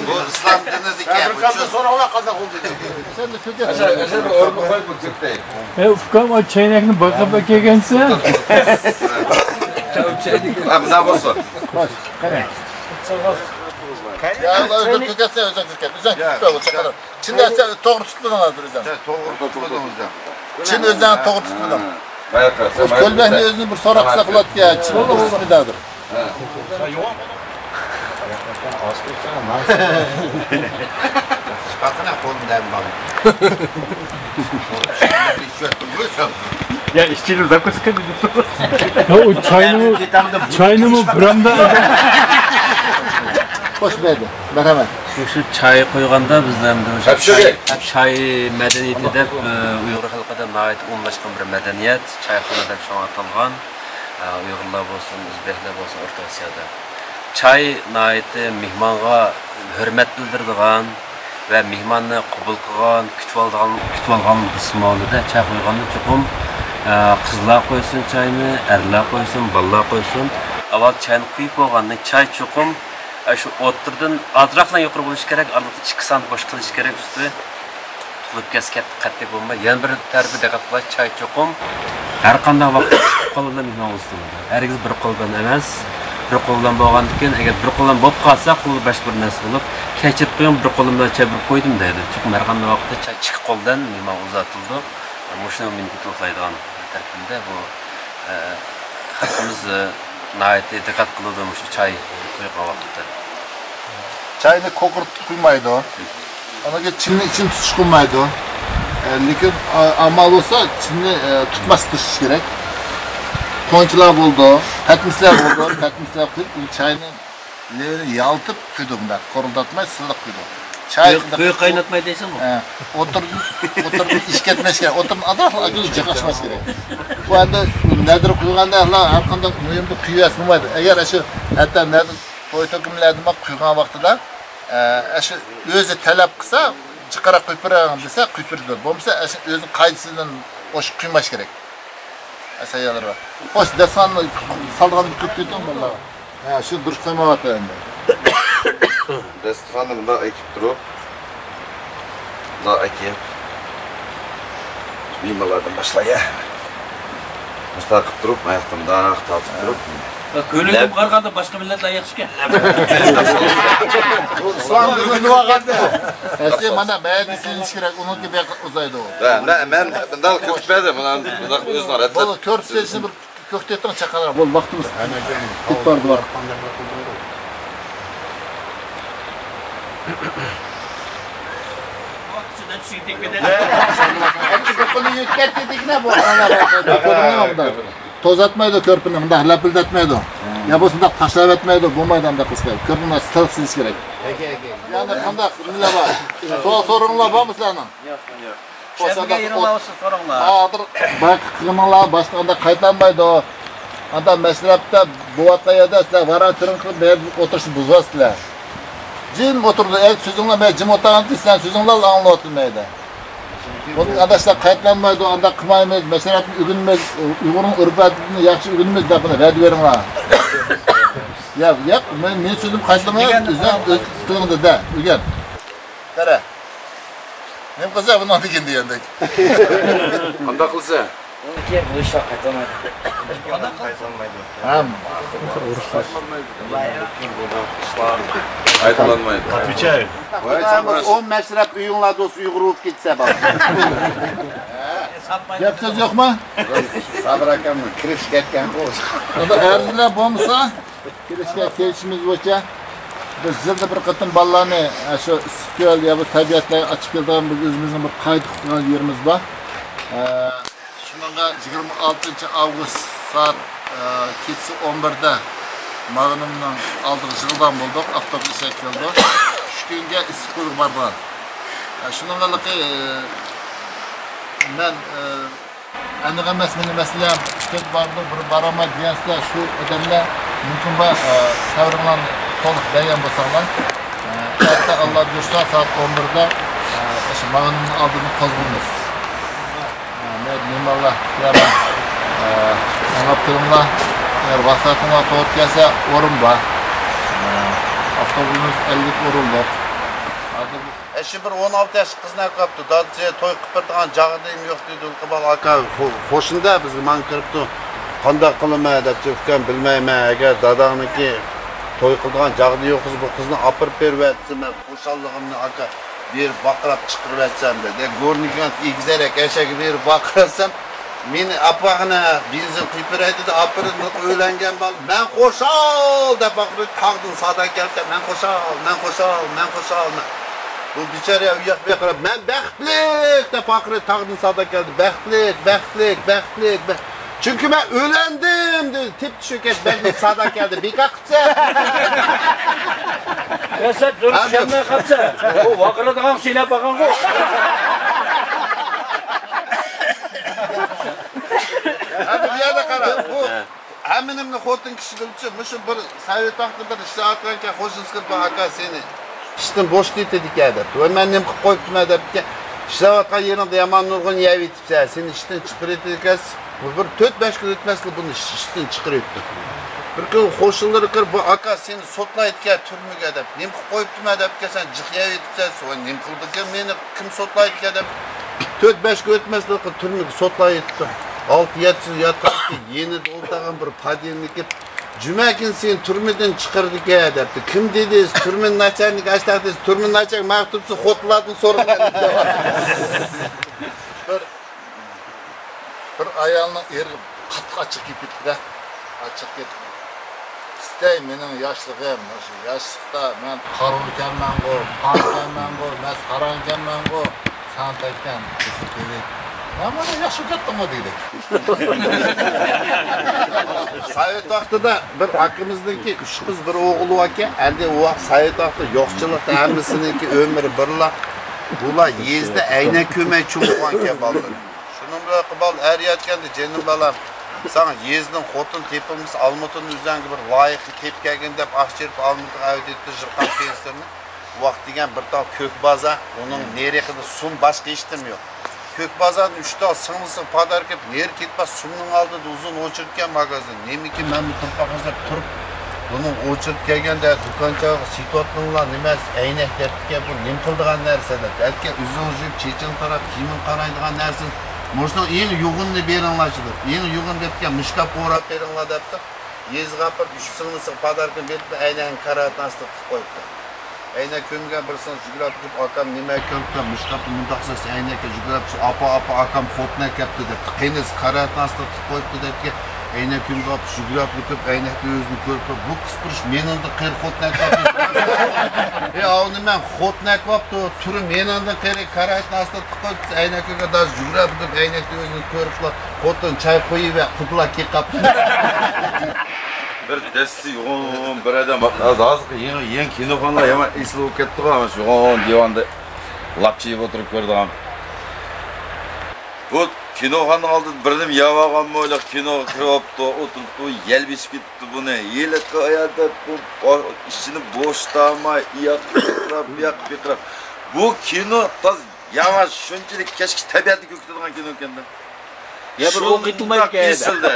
Bu islom dinidagi Bir kapta sonra ona kadar oldu. Sen de köket. Aşağı o'rni qo'yib ketdi. Ukam o çaynakni bakıp kelgansa. Ha, bunday bo'lsin. Ya Allah özür köketse özür köket. Özür köket. Çin'de sen doğru tutmadın hazır özür. to'g'ri tutmadim hocam. Çin özden doğru tutmadın. Bayaqqa, sen Kölbehni özünü bir sorak saklat ya. Çin doğru tutmadıdır. Bakına konudan bak. Ya işçiler zakıska dedi. Ya o çayını mı buramda Hoş verdi. Merhamet. Şu çay qo'yganda bizda Hapşire. çay madaniyati deb Uyg'ur xalqida nihoyat o'nlashgan bir madaniyat, chayxona deb shunga atalgan. Uyg'urlar bo'lsin, o'zbeklar bo'lsin O'rta Osiyoda. Çay nihoyat mehmonga hurmat bildiradigan va mehmonni qabul qilgan, kutib olgan qismida çay qo'yganda chuqur qizlar qo'ysin çayni, erlar qo'ysin, bolalar qo'ysin. Avval çayni quyib bo'lgandan çay chuqur şu o'tirdan azroqdan yuqori bo'lishi kerak, arada 2 sant bosh qilish kerak usti. Tulib keskat qattiq bo'lmay, yana bir tarbi diqqat qilish choy cho'qim. Har qanday vaqt qo'lda mehmon bo'lsin. Hargiz bir qo'l bilan emas, bir qo'l bilan bo'lgandan keyin agar bir qo'l bilan bo'lib qolsa, qo'li bosh bir narsa bo'lib, kechirib qo'yim, bir qo'lim bilan choy qo'ydim deydi. Chunki har qanday vaqtda choy 2 qo'ldan mehmon uzatildi. Mushuni men to'xtaydigan tartibda bu xalqimiz nihoyat diqqat qiladi shu choy quygan vaqtda. Çayını kokurt tutulmaydı o. Ona göre Çin'in için tutuş kılmaydı o. Lekin amal olsa Çin'i tutması tutuş gerek. Konçlar buldu, petmisler buldu, petmisler kıyıp çayını yaltıp kıydı bunda. Koruldatmayı sılık kıydı. Çay Büyük kaynatmayı deysen mi? Oturdu iş ketmez gerek. Oturdu adam acı cıkaşmaz gerek. Bu anda nedir kuyğanda Allah her qanday mühimdi kuyas bulmaydı. Eğer şu hatta nedir toy to'kimlarni quygan vaqtida shu o'zi talab qilsa chiqara quyib beraman desa quyib beradi. Bo'lmasa o'zi qaydisidan o'sha quymash kerak. Asayalar bor. Xo'sh, dasmanni salgan ko'p ketdim vallahi. Ha, shu durust qilmayapti endi. Dasturxonni bundoq ekib turib, bundoq ekib. Biymalardan başlaya. Musta qilib turib, oyoqdan bundoq tortib turib. Ko'ylakni qaraganda boshqa millatlar yaxshi-ku. Islom dini vaqtda. Asli mana bayatni silish kerak, uniki bek uzaydi u. Men bundoq kutmadim, bundoq o'zini rad. Bu ko'rib selishni bir ko'ktetdan chaqalar. Bu vaqtimiz. Kit bordi vaqt. Tozatmaydı körpünü, bundak lapıldatmaydı. Ya bu bundak taşlap etmeydi, bu maydanda kız geldi. Körpünü sılık siliş gerek. Yani bundak nile var? Sorunlar var mı senin? Yok. Şefiga yerinlar olsa sorunlar. Haadır, bak kıyımlar başka anda kayıtlanmaydı o. Anda meşrepte bu vakayada sizler vara tırın kılıp bir oturuşu buzvasızlar. Cim oturdu, el sözünle ben cim oturan değil, sen sözünle anlatılmaydı. Onun arkadaşlar kayıtlanmaydı, o anda kımayımız, meşretin ügünümüz, Uygur'un ırbatını yakşı ügünümüz de bunu verdi verin ha. Ya, benim sözüm kayıtlamaydı, üzerine tutuğunda da, ügen. Tere. Benim kızı bundan dikin diyendik. Anda kılsa? Onun ki bu iş kayıtlamaydı. Ham. Aytılanmaydı. Katüçay. 10 meşrep uyunla dost Uygur olup gitse bak. Gap söz yok mu? Sabır akam mı? Kiriş ketken Onda erziler bulmasa, kirişke kelişimiz boyunca biz yılda bir kıtın ballarını şu istiqbal ya bu tabiatla açıp geldiğimiz biz özümüzün bir kaydı kılgan yerimiz var. Şununla 26 Ağustos saat keçisi 11'de Mağınım'dan aldığı jığıldan bulduk, avtobus işe keldi. Şu günge istiqbal bardan. Şununla ben anlık emas meni meselem tek bardı bir barama diyensler şu adamlar mümkün var savrılan to'liq bergan bo'lsanglar hatta Allah buyursa saat 11'de şu Mağınım'ın aldığını qozg'imiz. Nimallah yaram anlattığımla eğer vasatına to'g'ri kelsa o'rin bor. Avtobusimiz 50 o'rinliq. Eşi bir 16 yaş kızına kaptı. Dadıcıya toy kıpırtıgan jağıdayım yok dedi. Ulqibal aka hoşunda bizni man kiripti. Qanday qilma deb tepkan bilmayman. Agar dadangniki toy qildigan jağıda yo'q bu qizni apirib berib atsam, xushalligimni aka berib baqirab chiqirib atsam dedi. Go'rnigan egizarek eshagi berib baqirasam, meni apag'ini benzin quyib beraydi deb apirib o'ylangan bal. Men qo'shal deb baqirib taqdin sada keldi. Men qo'shal. Bu bichara uyoq bu yoqqa men baxtlik deb baqirib taqdin sada keldi. Baxtlik. Çünkü ben ölendim dedi. Tip şöket ben sada geldi. Bir kalktı. Ya sen dur şemle kalktı. O vakırlıdan şeyle bakan o. Hadi bir yerde kara. Bu hemenimle hotun kişi gülçü. Müşün bir Sovet vaxtında işte atlarken hoşun sıkıp aka seni. İşte boş değil dedik ya da. Ben nem koyup ne dedik ki. İşte atkan yerinde yaman nurgun yevi tipse. Seni işten çıkırıyor dedik. Bir 4-5 gün ötmesli bunu işten çıkırıyor. Bir gün hoşulları kır bu aka seni sotlayıp ki türmüge dep. Nem koyup ne dedik ki sen cık yevi tipse. Sonra nem kıldı ki beni kim sotlayıp ki dep. 4-5 gün ötmesli türmüge sotlayıp. 6-7 yıl yatkan ki yeni doltağın bir padyenlik Cümekin sen türmeden çıkardı ki depti. Kim dedi? Türmenin açarını açtak dedi. Türmenin açak maktupsu hotladın sorun bir ayağını açık gitti de. Açık gitti. İstey menin yaşlığım. Yaşlıkta ben karıl ekanman go, pan ekanman go, ben saran ekanman go. Sana tekten kesip dedi. Ama yaxshi kattama deylik. Sovet vaqtida bir akamizniki 3 qiz, bir o'g'li aka, endi u vaqt Sovet vaqti yo'qchilikda hammasiniki umri birla. Bular yezda ayna ko'may cho'mgan aka bolalar. Shuning bilan qibol ariyotganda jenim balam, sana yezdin xotin tepimiz Almutun o'zangi bir loyiha tep kelgan deb Aqchirib Almutun auditda jirqan pensiyani. Bu vaqt degan bir tog' Ko'kbaza, uning nerexida sum boshqa ishtim yo'q. Ko'kbazani 3 ta singlisi padar kelib, ner ketpas sumning oldida uzun o'chirtgan magazin. Nemiki men bu turpaqazlab turib, buning o'chirib kelganda do'konchaga sitotninglar nimas aynak debga bu nim qildigan narsalar. Balki uzun jib chechin taraf kimin qaraydigan narsa. Mo'shning eng yo'g'inni beringlarchidir. Eng yo'g'in debga mishkab o'rab beringlar debdi. Yezg'apib 3 singlisi padar kelib berib aynakni qaratni astib qo'yibdi. Ayna ko'mgan birsin jugurab deb akam nima ko'mdi mushqatni mundaqsiz aynaka jugurab apa akam xotna kapti deb qiyniz qaratmasdi qo'yibdi debki ayna ko'mgab jugurab deb aynakni o'zini ko'rib bu qispirish meningda qir xotna kapti uni men xotna kapti turi meningda qir qaratmasdi qo'yibdi aynakaga daz jugurab deb aynakni o'zini ko'rib xotin choy qo'yib qutla kelqapti bir desti yo'g'on bir adam hozir yeng kinoxonalar yomon eslab ketdi mana shu yo'g'on divanda lapchi yeb o'tirib ko'rdim. Bu kinoxona oldida birnim yavaganmi o'ylab kino kiribdi, o'tiribdi, yelbishib ketdi buni. Yelakqa oyatib, ishini bo'shtamay, yoqtirib, yoqib. Bu kino toz yavaş shunchalik kechki tabiatni ko'kitadigan kino ekanda. Ya bir o'qitilmaydi kesildi.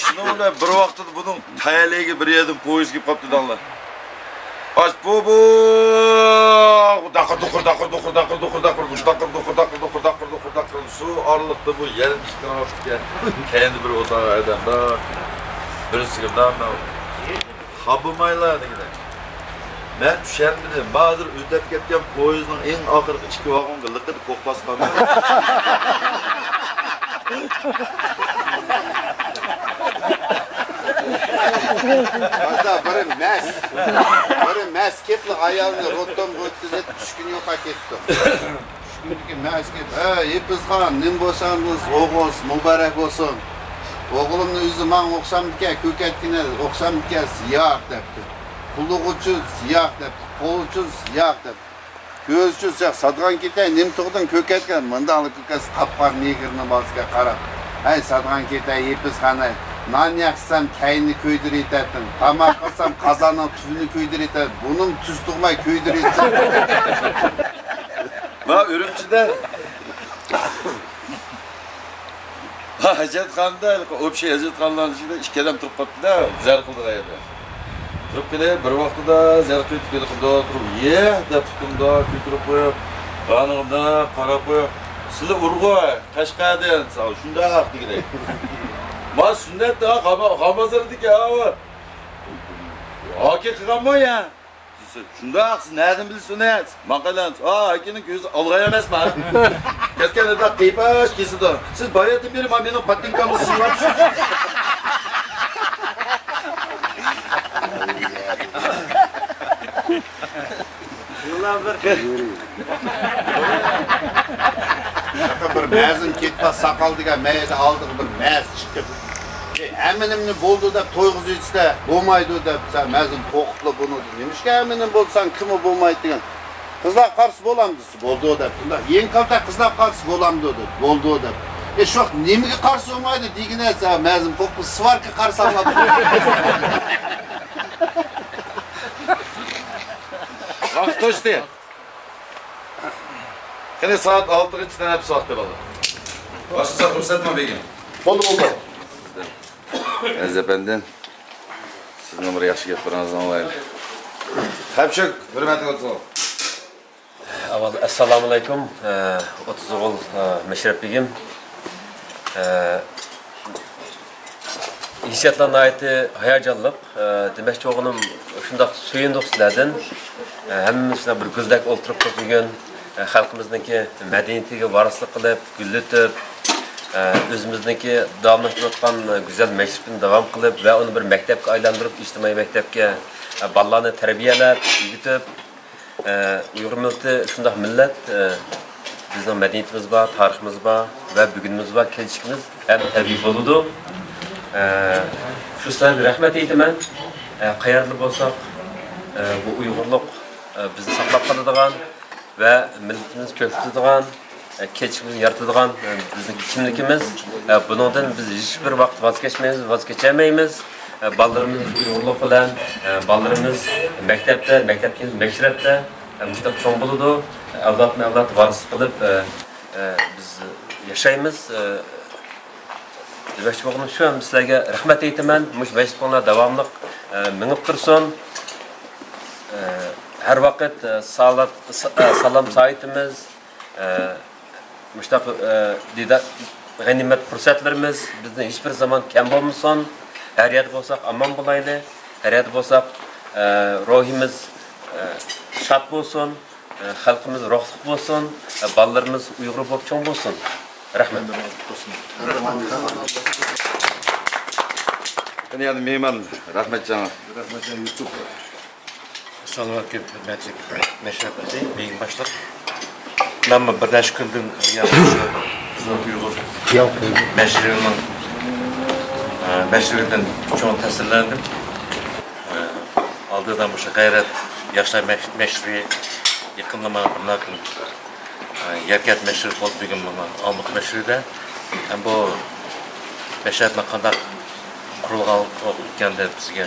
Shuni bilan bir vaqtda buning tayaliga bir yerdan poyezd kelib qopti danlar. Aç bu daqır su aralıkta bu yerin çıkarmıştı kendi bir otağı adamda bir sıkımdan habımaylar dedi. Ben düşermedim. Bazı ödep ketken poyezdin en ahırkı içki vagonga lıkıdı kokbaskan. Hatta biri mes ketli ayağını rottan götürdü, düşkün yoka ketdi. Düşkündeki mes ketdi. Epizxon, nim bo'lsangiz, o'g'il muborak bo'lsin. O'g'limni o'zi men o'xshamdika, ko'katkina o'xshamdika siyoq debdi. Pullik uchun siyoq debdi, qo'l uchun siyoq debdi. Ko'z uchun siyoq sotgan ketay, nim tug'din ko'katgan, mundaqli ko'kas qapqar negirni bosga qarab. Ay sotgan ketay, epizxona nan yaksam kayni köydir eterdim. Tamak qilsam qazanın tuzunu köydir eterdim. Bunun tuz tuğmay köydir eterdim. Ma Ürümçide Hacetxonda o'pshi Hacetxonlarning ichida ikki odam turib qolibdi-da, zar qildi qayerda. Turib kelib, bir vaqtida zar qilib kelibdi, turib, "Ye" deb tutumda ko'tirib qo'yib, qanig'ida qarab qo'yib, "Sizlar Urg'oy, Qashqardan, shundoq" degan. Ma sunnet da Ramazan'daki hava. Haki kıramı ya. Şunda siz nereden bilirsiniz? Makalan, hakinin gözü algay emas mı? Kesken de kıybaş kesidi. Siz bayatın biri benim patinkamı sıvar. Ulan bir mezun ketpas sakal degan mayda aldık bir mez çıkıp. Eminimni boldu deb to'yg'izishda bo'lmaydi deb sen mezun to'qitli bunu demişki eminim bo'lsan kimi bo'lmaydi degan. Qizlar qarshi bo'lamiz bo'ldi deb. Eng kalta qizlar qarshi bo'lamiz deb. Bo'ldi deb. Shu nimaga qarshi bo'lmaydi degansa mezun to'qi svarka qarshi oladi. Vaqt to'shdi. Qani soat 6:00 ga hep soat bo'ladi. Boshqa ruxsatmi begim? Bo'ldi. Aziz efendim, sizin bir yaxshi gaplaringizni olaylik. Hapshuk, hurmatli o'tsoq. Avval assalomu alaykum. 30 o'g'il Meshrab begim. Hissiyatlarni aytdi, hayajonli. Demakchi o'g'lim shundoq suyundiq sizlardan. Hammamizga bir guldek o'ltirib turgan xalqimizniki madaniyatiga varislik qilib, gullatib o'zimizniki davomlashtirayotgan go'zal maktabni davom qilib va uni bir maktabga aylantirib, ijtimoiy maktabga bolalarni tarbiyalab, o'rgatib, Uyg'ur millati shundoq millat bizning madaniyatimiz bor, tariximiz bor va bugunimiz bor, kelishimiz ham tabiiy bo'ladi. Shu sizlarga rahmat aytaman. Qayerda bo'lsak, bu Uyg'urlik bizni saqlab qoladigan va millatimiz ko'rsatadigan, kelishimizni yaratadigan bizning kimligimiz. Bundan biz hech bir vaqt voz kechmaymiz, voz kechamaymiz. Ballarımız Uyg'urlik bilan, ballarımız maktabda, maktabda mustaq cho'ng bo'ladi. Avlod varis qilib biz yashaymiz. Demoqchi bo'lganim shu, sizlarga rahmat aytaman. Mush vaqtlar davomli minib tursin. Har vaqt salom saytimiz, mustaq g'animat fursatlarimiz bizning hech bir zaman kam bo'lmasin. Her yerde bo'lsak aman bo'laydi, her yerde bo'lsak ruhimiz şad bo'lsin, xalqimiz ruhli bo'lsin, bolalarimiz Uyg'ur bo'lib cho'ng bo'lsin. Rahmat. Yani mehman rahmatjon. Rahmatjon Yusuf. Assalomu alaykum, hurmatli mashaqqatli begim boshliq. Men bir necha kundan Uyg'ur mashrining Məşriqdən çox təsirləndim. Aldıqdan bu Qəyrət Yaşlar Məşriqi yaxınlama bunlardan Yerkət Məşriq olub bugün bana Almıq Məşriqdə. Bu məşriqlə qandaq qurulğan ikəndə bizə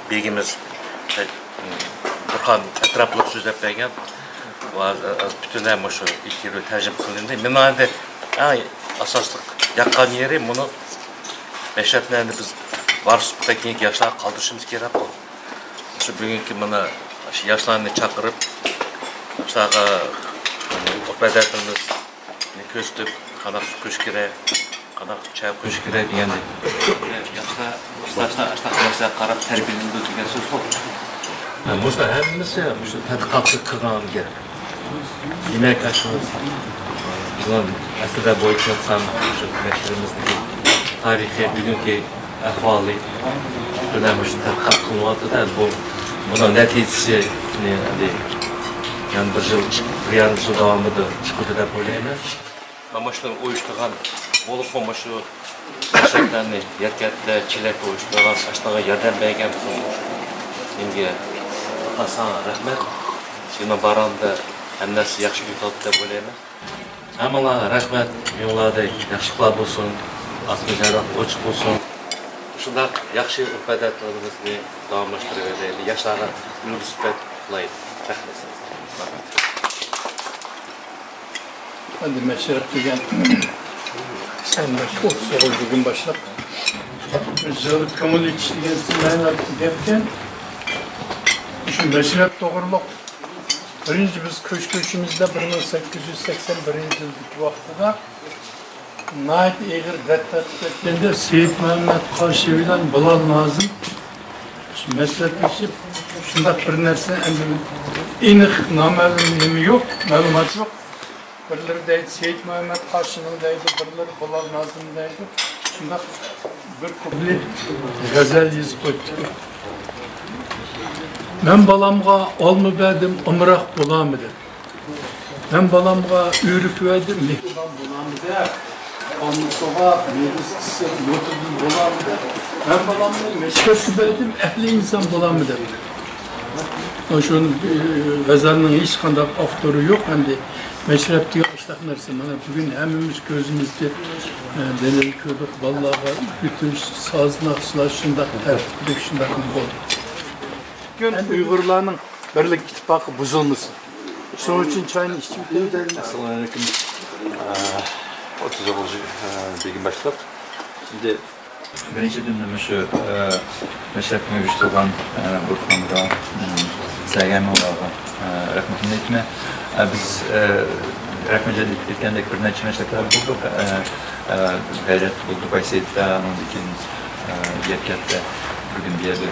begimiz Burxan ətraflıq sözləb bəgən bütünlər şu iki yıl tərcüm qılındı. Mən adı asaslıq yakkan yeri bunu meşreplerini biz varsıptaki yaşlar kaldırışımız gerek o. Şu bugünkü bana yaşlarını çakırıp yaşlara operasyonumuz köstüp kanak su köşkire, kanak çay köşkire diyendi. Yaşlar yaşlar karab terbiyeli diye söz bu. Burada hepimiz ya şu tadqiqatlı kılgan gerek. Demek aşımız. Aslında boyutsam şu meşrimizdeki tarihi bugünkü ahvali önemli tadqiqat qilmoqda da buni natijasi yani bir yarım yıl davomida chiqadi deb o'ylayman. Mana shu uyushtirgan bo'lib mana shu meşreplarni Yerkatda chelak uyushtirgan ashtaga yordam bergan menga asan rahmat. Shuni baramda hammasi yaxshi yutadi deb o'ylayman. Hammalarga rahmat, yo'llarda yaxshiliklar bo'lsin, asmajarlar ochiq bo'lsin. Shunday yaxshi ibodatlarimizni davomlashtiraverilaylik, yoshlarga ulug' sifat qilaylik. Rahmat. Endi Məşrep degan sen 30 gün başlap Zırh Komünist degan sizlarni gapgan. Shu Məşrep to'g'riliq birinchi biz ko'chimizda 1881 yildagi vaqtida Nayt Egir Gattatda Seyit Muhammed Qarshi bilan Bilal Nazim maslahatlashib shundaq bir narsa endi aniq noma'lum yo'q, ma'lumot yo'q. Birleri deydi Seyit Muhammed Qarşı'nın deydi, birleri Bilal Nazım deydi. Şundaq bir kubli gazel yazıp öttü. Ben balamga olma verdim, umrah bulamadım. Ben balamga üyrük verdim, mehriban bulamadım. Olmusoğa, meclisi, yoturdum bulamadım. Ben balamga meşgulsü verdim, ehli insan bulamadım. Şunun gazelinin hiç kandak avtoru yok. Hani Meşrep diyor iştah narsa. Bugün hemimiz gözümüzde deneli köydük. Vallahi bütün sazın aksılar şundak, tertiplik şundak oldu. Bugün Uygurlarının birlik ittifakı bozulmasın. Şunun için çayını içip gidelim. Assalamu alaikum. 30 begim başlap. Şimdi birinci gündeme şu Meşrep'ime güçlüğün Burhan'da Sergen Moğol'a rahmetini etme. Biz rahmetli etkendik bir neçe meşrekler bulduk. Gayret bulduk Ayseyit'te, onun için Yerkat'ta bugün bir yerde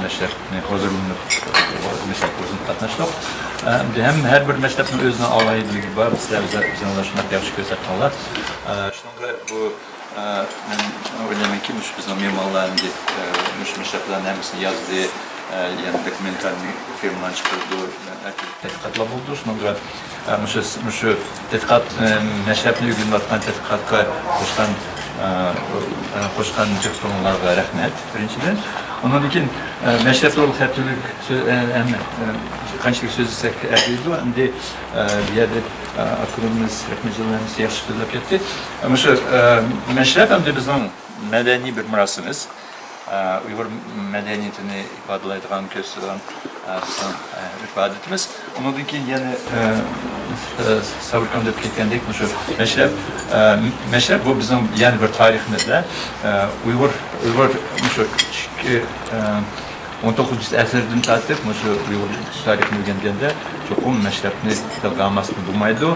meşrepini hazırlanıp meşrep kursunu katlaştık. Hem her bir meşrepin özüne alaylığı var. Bizler bize ulaşmak yaxşı gösterdiler. Şununla bu ben öyle ki bizden mimarların meşreplerin hepsini yazdı. yani dokumentarный filmlar çıkardı, tədqiqatlar oldu. Şununla şu tədqiqat məşrəbni uyğunlatqan tədqiqatqa qoşqan cıqtırmalarga rəhmət birinçiden. Ondan keyin məşrəb rol xəttülük qançalik söz desək ərgiydi. Endi bir yerdə akademimiz, rəhmətçilərimiz yaxşı söyləyib getdi. Ama şu məşrəb həm də bizim mədəni bir mirasımız. Uyghur medeniyetini ifadelaydigan, gösteren bizim örf adetimiz. Ondan keyin yani Savrkan dep ketgandek şu meşrep bu bizim yani bir tariximizde Uyghur şu 19. əsrdən tartib şu Uyghur tarixini öyrəngəndə çoxum məşrəbni qalmasını bulmaydı.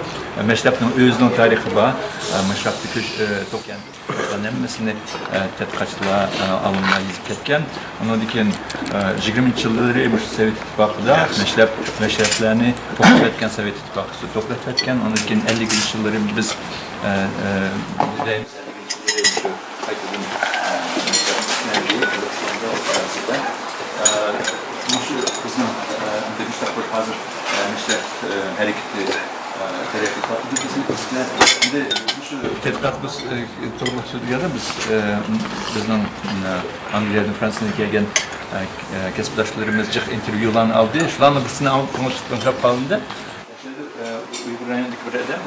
Məşrəbnin özünün tarixi var. Məşrəbdəki toxyan önemlisini tədqiqatçılar alımlar yazıb ketken. Ondan keyin 20-ci illəri Sovet İttifaqıda məşrəblərini toxtab etken Sovet İttifaqı toxtab etken. Ondan keyin 50-ci illəri biz bizim müstakbel hazır meşrep hareketi tarafı kesinlikle şu tədqiqatımız to'g'ri sudiyada bizning Angliyadan Fransiyadan kelgan kasbdoshlarimiz jiq intervyularni oldi. Shularni birisini olib tinglab qolindi. Uyghur rayonidagi bir odam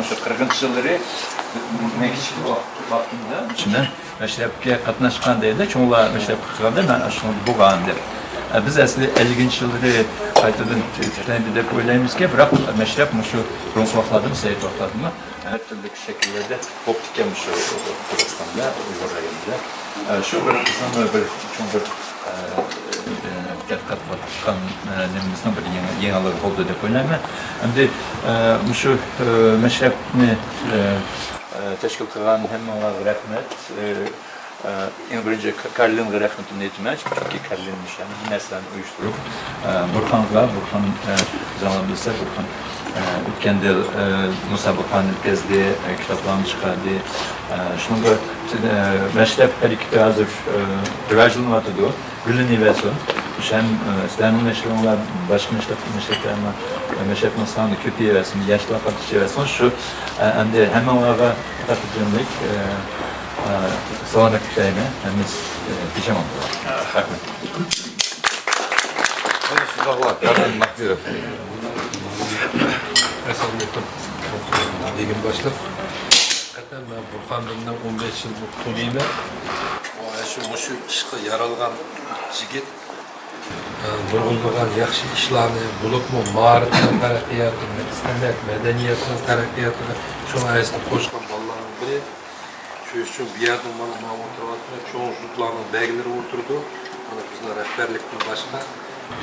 shu 40-chi yillari men kichik vaqtimda shundan meşrepga qatnashgan deydi. Cho'nglar meşrep qilganda men shuni bo'lgan deb. Biz aslida 50-ci yilları qaytadan tiklendi deb o'ylaymizki, biroq meşrep shu burungi vaqtlarda, Sovet vaqtlarida har turli shakllarda bo'lib ketgan shu Qozog'istonda, Uyg'ur rayonida. Shu bir cho'ng bir tədqiqat qilgan nimamizning bir yangilik bo'ldi deb o'ylayman. Endi shu meşrepni tashkil qilgan hammalarga rahmat. En birinci Karlin'e rahmetini etmeye çünkü Karlin nişanı neslen uyuşturup Burhan'la zamanımızda Burhan ötkende musabakanı gezdi, kitaplarını çıkardı. Şununla meşrep her iki hazır rivajlığını vardı o. Gülün versin. Hem İslam'ın meşrepler, başka meşrepler ama meşrep nasıl kötüye versin, yaşlı akıtıcı versin. Şu hemen onlara katılımlık sonraki şeyine henüz pişman oldular. Rahmet. Sizahlar, Karlin Makbirov. Assalamualaikum. Degin başlap. Hakikaten ben Burhan'dan 15 yıl bu kulime. O şu işe yaralgan jigit. Nurgulduğun yaxşı işlerini bulup mu mağaratın taraqqiyatını, İslamiyet medeniyetinin taraqqiyatını şuna aslında koşkan balların biri. Şu için bir yerden bana oturduğunda çoğun jutlarının belgeleri oturdu. Bana bizden rehberlikten başka.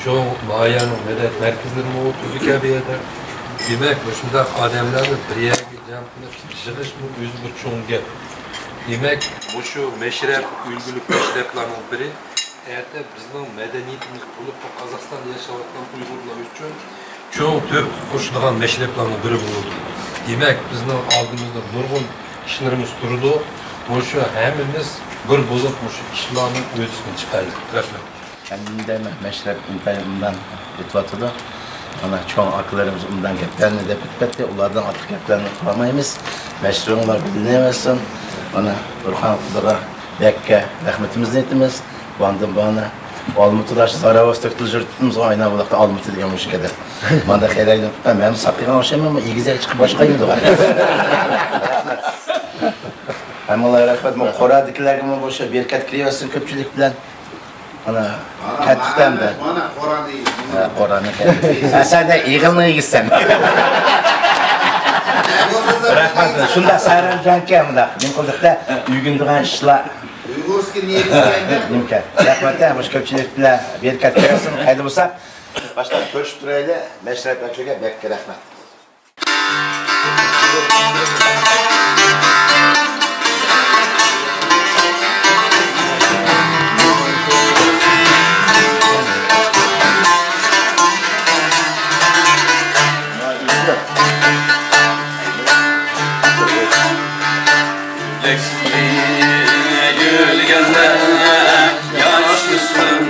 Çoğun mayanın medet merkezlerine oturdu ki bir yerde. Demek şunda adamlarla bir yere jamlanıp yığış bu özü bir çoğun gap. Demek bu şu meşrep, ülgülük meşreplerinin biri. Eğer de bizden medeniyetimiz bulup Kazakistan'da yaşayan Uygurlar için çoğun tüp koşulduğun meşreplerinin biri bulundu. Demek bizden aldığımızda nurgun işlerimiz durdu. Şu hemimiz bir bulup şu işlerin ödüsünü çıkardık. Rahmet. Kendimde meşrep bundan etvatıda. Ana çoğun akıllarımız bundan geplerini de bitmedi. Onlardan atık geplerini kuramayız. Meşrepler bilinemesin. Ana Burhan Kudur'a Bekke rahmetimiz niyetimiz. Bandım bana. Almut'da Sarayvostak'ta jürtimiz oyna bulakta Almut'u diye müşkede. Bana xeylaydım. Benim sakıgan hoşayım ama iyi güzel çıkıp başka yıldı var. Allah'a rahmet. Bu Qora'dakilerge boşa berkat kireversin köpçülük bilen. Ana kattıktan da. Bana Qora değil. Qora'nı kattık. Sen de yığılmaya gitsen. Rahmet. Şunda sayrancanki amda. Ben kozukta üygündüğün işler. Uygurski niye gitsen? Mümkün. Rahmet. Bu köpçülük bilen berkat kireversin. Haydi olsa. Baştan görüşüp durayla. Meşrep açıga bekle rahmet. Gül gözler yaş düşsün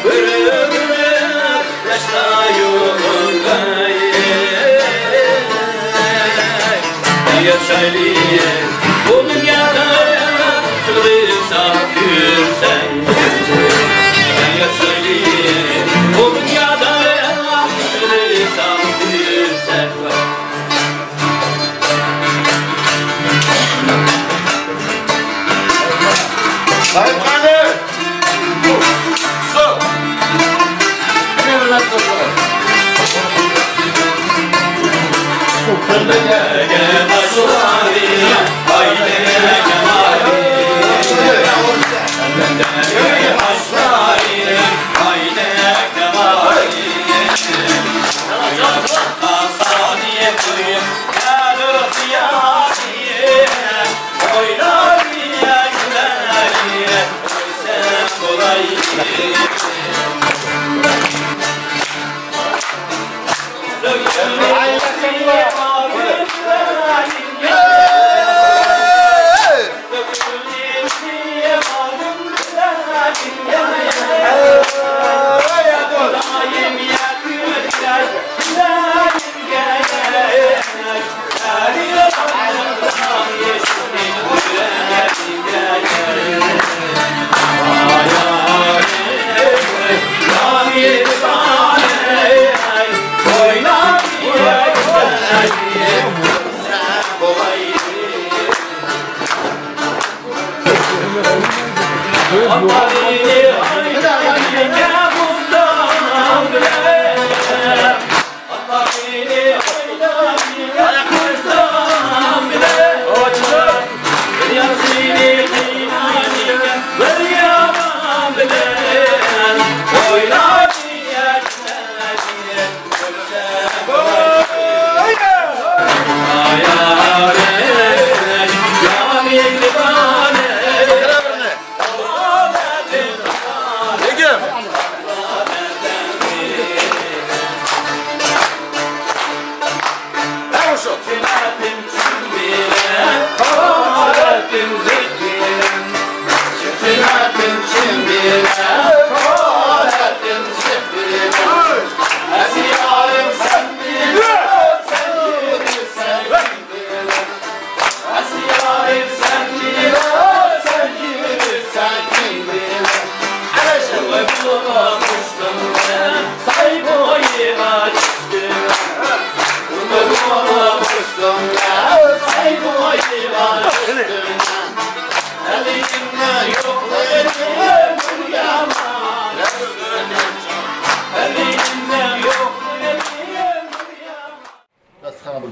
Ölüm söyleyeyim bu dünyada çıldıysa gülsen ben söyleyeyim bu dünyada çıldıysa gülsen Sayın Kanı! Su! Ne evlat dostlar? Su kırmızı!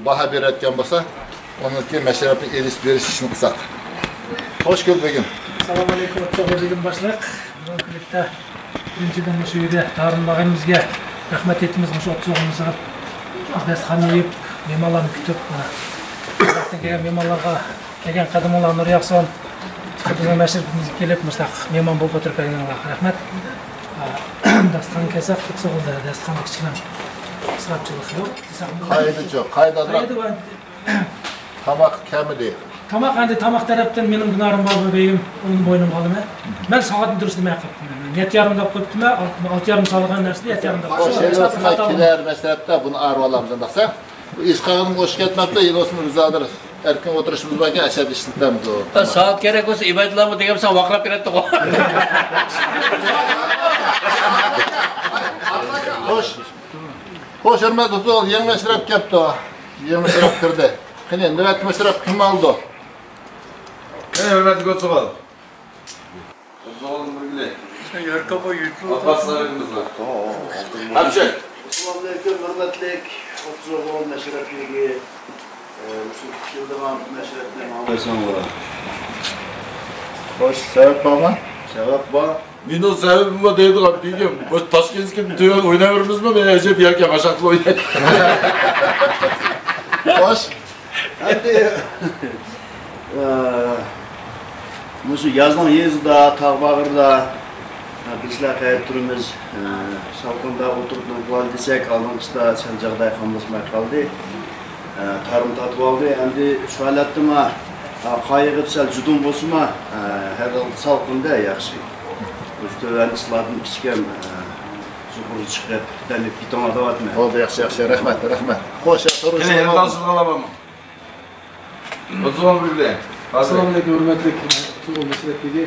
Baha berayotgan bo'lsa, onunki masharabning elish berish ishini qilsak. Hoş geldin Begim. Assalomu alaykum, Begim boshliq. Bugunlikda birinchidan shu yerda tariximizga rahmat etimiz, shu otso'g'imizga dasturxon yeyib, mehmonlarni kutib, vaqtdan kelgan mehmonlarga kelgan qadamlarni reaksiyon bizning masharabimizga kelib, mustaq mehmon bo'lib o'tirganlarga rahmat. Dasturxon kelsak, otso'g'ilda dasturxon kichkina ısrapçılık yok. Kaydı çok. Kaydı var. Tamak kemi değil. Tamak hani tamak taraftan benim günahım var bebeğim. Onun boynum kalım. Ben saatini dürüstlemeye kalktım. Yet yarımda koydum. 6:30 sağlayan dersinde yet yarımda koydum. O şeyler kiler meselette bunu arvalarımızdan baksa. Bu iş kağının hoş getmekte yıl olsun rızadır. Erken oturuşumuz belki aşağı işliklerimiz o. Saat gerek olsa ibadetler mı diyeyim sen vakrap bir o. Hoş. Hoş hürmet olsun, yeni meşrep yaptı o. Yeni meşrep kırdı. Kine, nöbet meşrep kim aldı o? Kine hürmeti götü kaldı. Götü kaldı mı Sen yarkaba yüklü. Abbaslarımız var. Hapşek. Selamünaleyküm, hürmetlik. 30 oğul meşrepligi. Şu yıldırım meşrepligi. Hoş, sebep var mı? Sebep var. Minus sebebim var deydi abi diyeceğim. Bu Taşkent'e bir tüyen oynayabiliriz mi? Ben Ece bir yerken aşaklı oynayayım. Hoş. Hadi. Şu yazdan yazıda, Tağbağır'da bizler kayıp durumuz. Salkında oturup kullan desek, alınmışta sen cağday kamlaşmaya kaldı. Tarım tatı oldu. Hem şu halattıma kayıqıp sel judum bolsunma her salkında yaxşı. Üstüden ısladın pişken zuhuru çıkıp denip bitona da vatma. Oldu yaxşı yaxşı rahmet rahmet. Hoş ya soru. Yine yerdansız kalamam. Assalomu alaykum, hurmatli So'g'il Mashrabdagi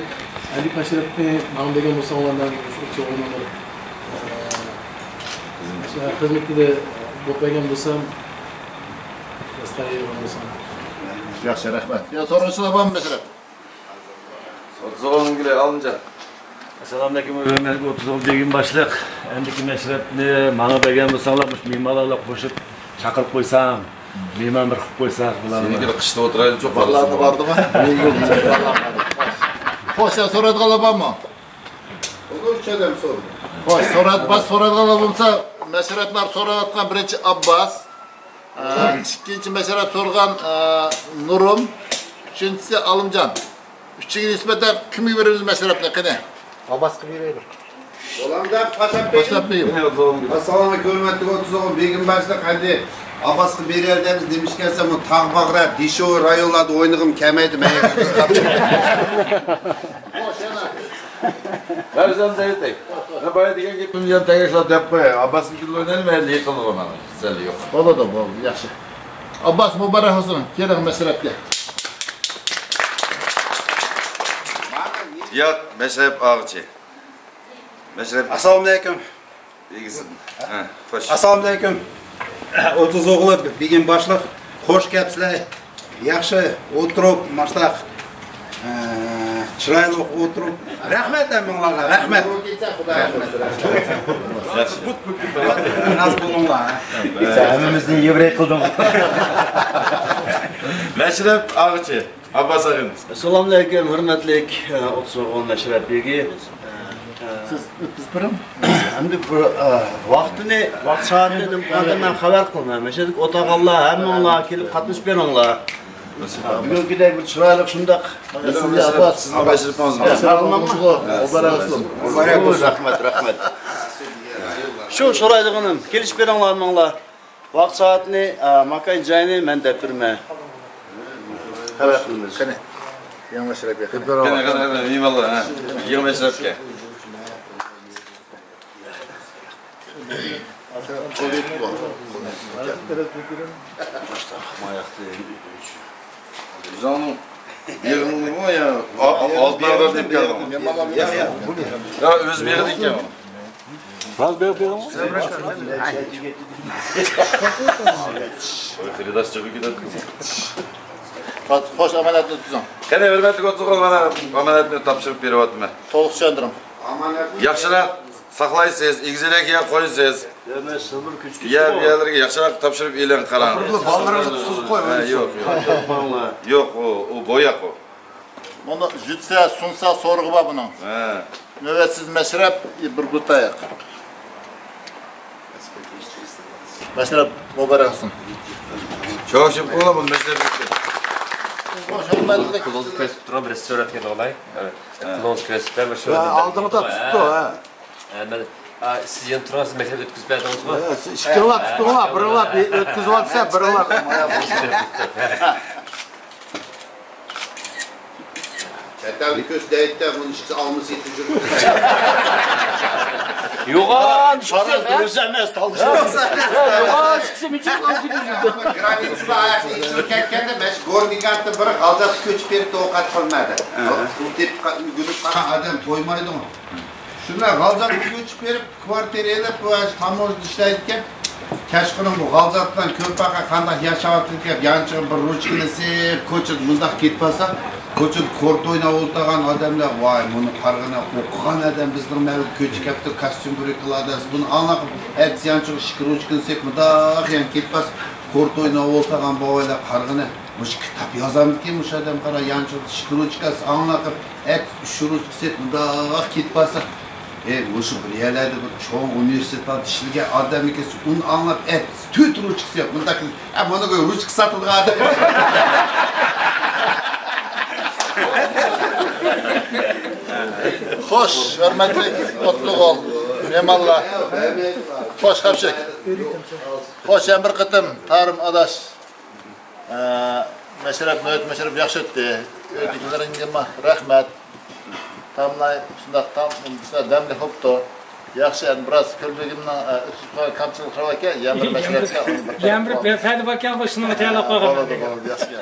Ali Mashrabni ma'lum degan bo'lsanglardan So'g'ilman. Xizmatida bo'lgan bo'lsam, rastayman bo'lsam. Yaxshi, rahmat. Ya so'rovchilar bormi Mashrab? So'g'ilinglar alınca. Assalomu alaykum, hurmatli 30 begim boshliq. Endiki Mashrabni mana bergan bo'lsanglar, mehmonlarga qo'shib chaqirib qo'ysam, mehmon bir qilib qo'ysak bularni. Seniki qishda o'tiraylik, cho'q Ballarni bordimi? Xo'sh, so'raydiganlar bormi? Uni 3 odam so'radi. Xo'sh, so'raydiganlar bo'lsa, Mashrablar so'rayotgan birinchi Abbas, ikkinchi Mashrab so'rgan Nurum, uchinchisi Alimjon. Üçüncü nisbeten kimi veririz Mashrabni qani? Abbas kimi verir? Olamda Paşabeyim. Assalomu alaykum, hurmatli 30 begim boshliq. Hadi Abbasga bererdimiz demişkense bu Tağbağra, Dişo rayonlarda oynagım kamaydi. Barzan deydik. Ne bay degan gapimiz ham tagislab deb qo'y. Abbasnikida o'ynaylik, mayli yiqilib mana. Sali yo'q. Bo'ladi, yaxshi. Abbas muborak bo'lsin. Keling Mashrabga. Yo'q, Mashrab og'chi. Mashrab. Assalomu alaykum. Egisin. Ha, xo'sh. Assalomu alaykum. 30 o'g'li begim boshliq. Xo'sh kelibsizlar. Yaxshi o'tirib, mashtaq. Chiroyli o'tirib. Rahmat hammalarga, rahmat. Raz bo'linglar. Hammamizni yevrey qildim. Mashrab og'chi. Abbas agamiz. Assalomu alaykum, hurmatli 30 o'g'il Mashrab begi. Siz o'tizbirim? Endi bir vaqtini, vaqt soatini men xabar qilman. Mashalik o'tag'anlar, hammanglar kelib qatnashib beringlar. Bugünkidek bir chiroyli shundoq. Sizga Abbas, rahmat, rahmat. Shu so'raydiganim, kelishib beringlar manglar. Vaqt soatini, makan joyini men deb berman. Xabar qilamiz. Qani. Yangi Mashrabga. Qani, eyvallah, ha. Yangi Mashrabga. Canım, yerini mi ya? Altlarda deyip geldim. Ya özbeylik ya. Raz beğen mi? Fridaş çıkıp gidelim. Xo'sh, amanatni tuzing. Qani, hurmatli o'tso'g'il, mana amanatni topshirib beryapman. To'liq tushundirim. Yaxshiroq saqlaysiz, egizaklarga qo'ysiz. Yerlarga yaxshiroq topshirib e'lon qarang. Bolalarni tutib qo'ymaysiz. Yo'q, yo'q, u bo'yaq u. Buni jutsa, sunsa so'rg'i bor buning. Ha. Navbatsiz Mashrab bir gutayoq. Mashrab muborak bo'lsin. Shoshib qo'laman Mashrab. Klons kesip duran bir suratga olay. Evet. Klons kesipler ve şöyle. Aldığını da tuttu ha. Siz yan turasınız meşhur ötküzüp verdiniz mi? İşkilat tuttular, biriler ötküzüp atsa biriler. Çetelli köz deyip de bunun işi alması yetici. Yo'g'on, chiqsa o'zimiz Yo'g'on, chiqsa michi qolib Granitsda ayaqni ichib ketganda men Gornikantda bir g'aldat ko'chib berib ovqat qilmadi. Deb gulib qara odam to'ymaydi-ku. Shunday g'aldat ko'chib berib kvartirada tamozni ishlaydigan Kashqarim bu g'alzatdan ko'paqa qanday yashayotgan yanchig'i bir ruchkasi ko'chib mundaq ketmasa ko'chib kort o'ynab o'tirgan odamlar voy buni qarg'ana o'qigan odam bizning mavjud ko'chib kaptir kostyum qiladi buni anlab aytsa yanchig'i shikruchkinsek mundaq ham ketmas kort o'ynab o'tirgan bovalar qarg'ana mush kitob yozamizki mush odam qara yanchig'i shikruchkasi anlab ayt shikruchkisek mundaq ketmasa o'sha bilaylardi bir cho'ng universitetda ishlagan odam ekan uni anglab to'rt ruchkasi yo'q bundaq mana bu ruchka sotilgan odam Xo'sh, hurmatli o'tliqol mehmonlar. Xo'sh, Xabshik. Xo'sh, ham bir qatim tarim adash. Mashrab yaxshi o'tdi. O'tdiklaringizga rahmat. Tamlay shunday damli xo'pdi. Yaxshi, biroz ko'lbegimni kamchilik qilib ekan, yana bir Mashrabga. Yana bir Ferdi aka shuni tayyorlab qo'ygan. Yaxshi.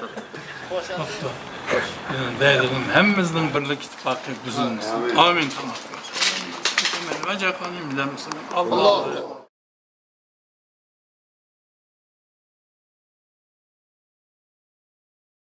Değerli hemimizin birlik ittifakı güzülmüş. Amin. Tamam. Ve cakanim bilemsin. Allah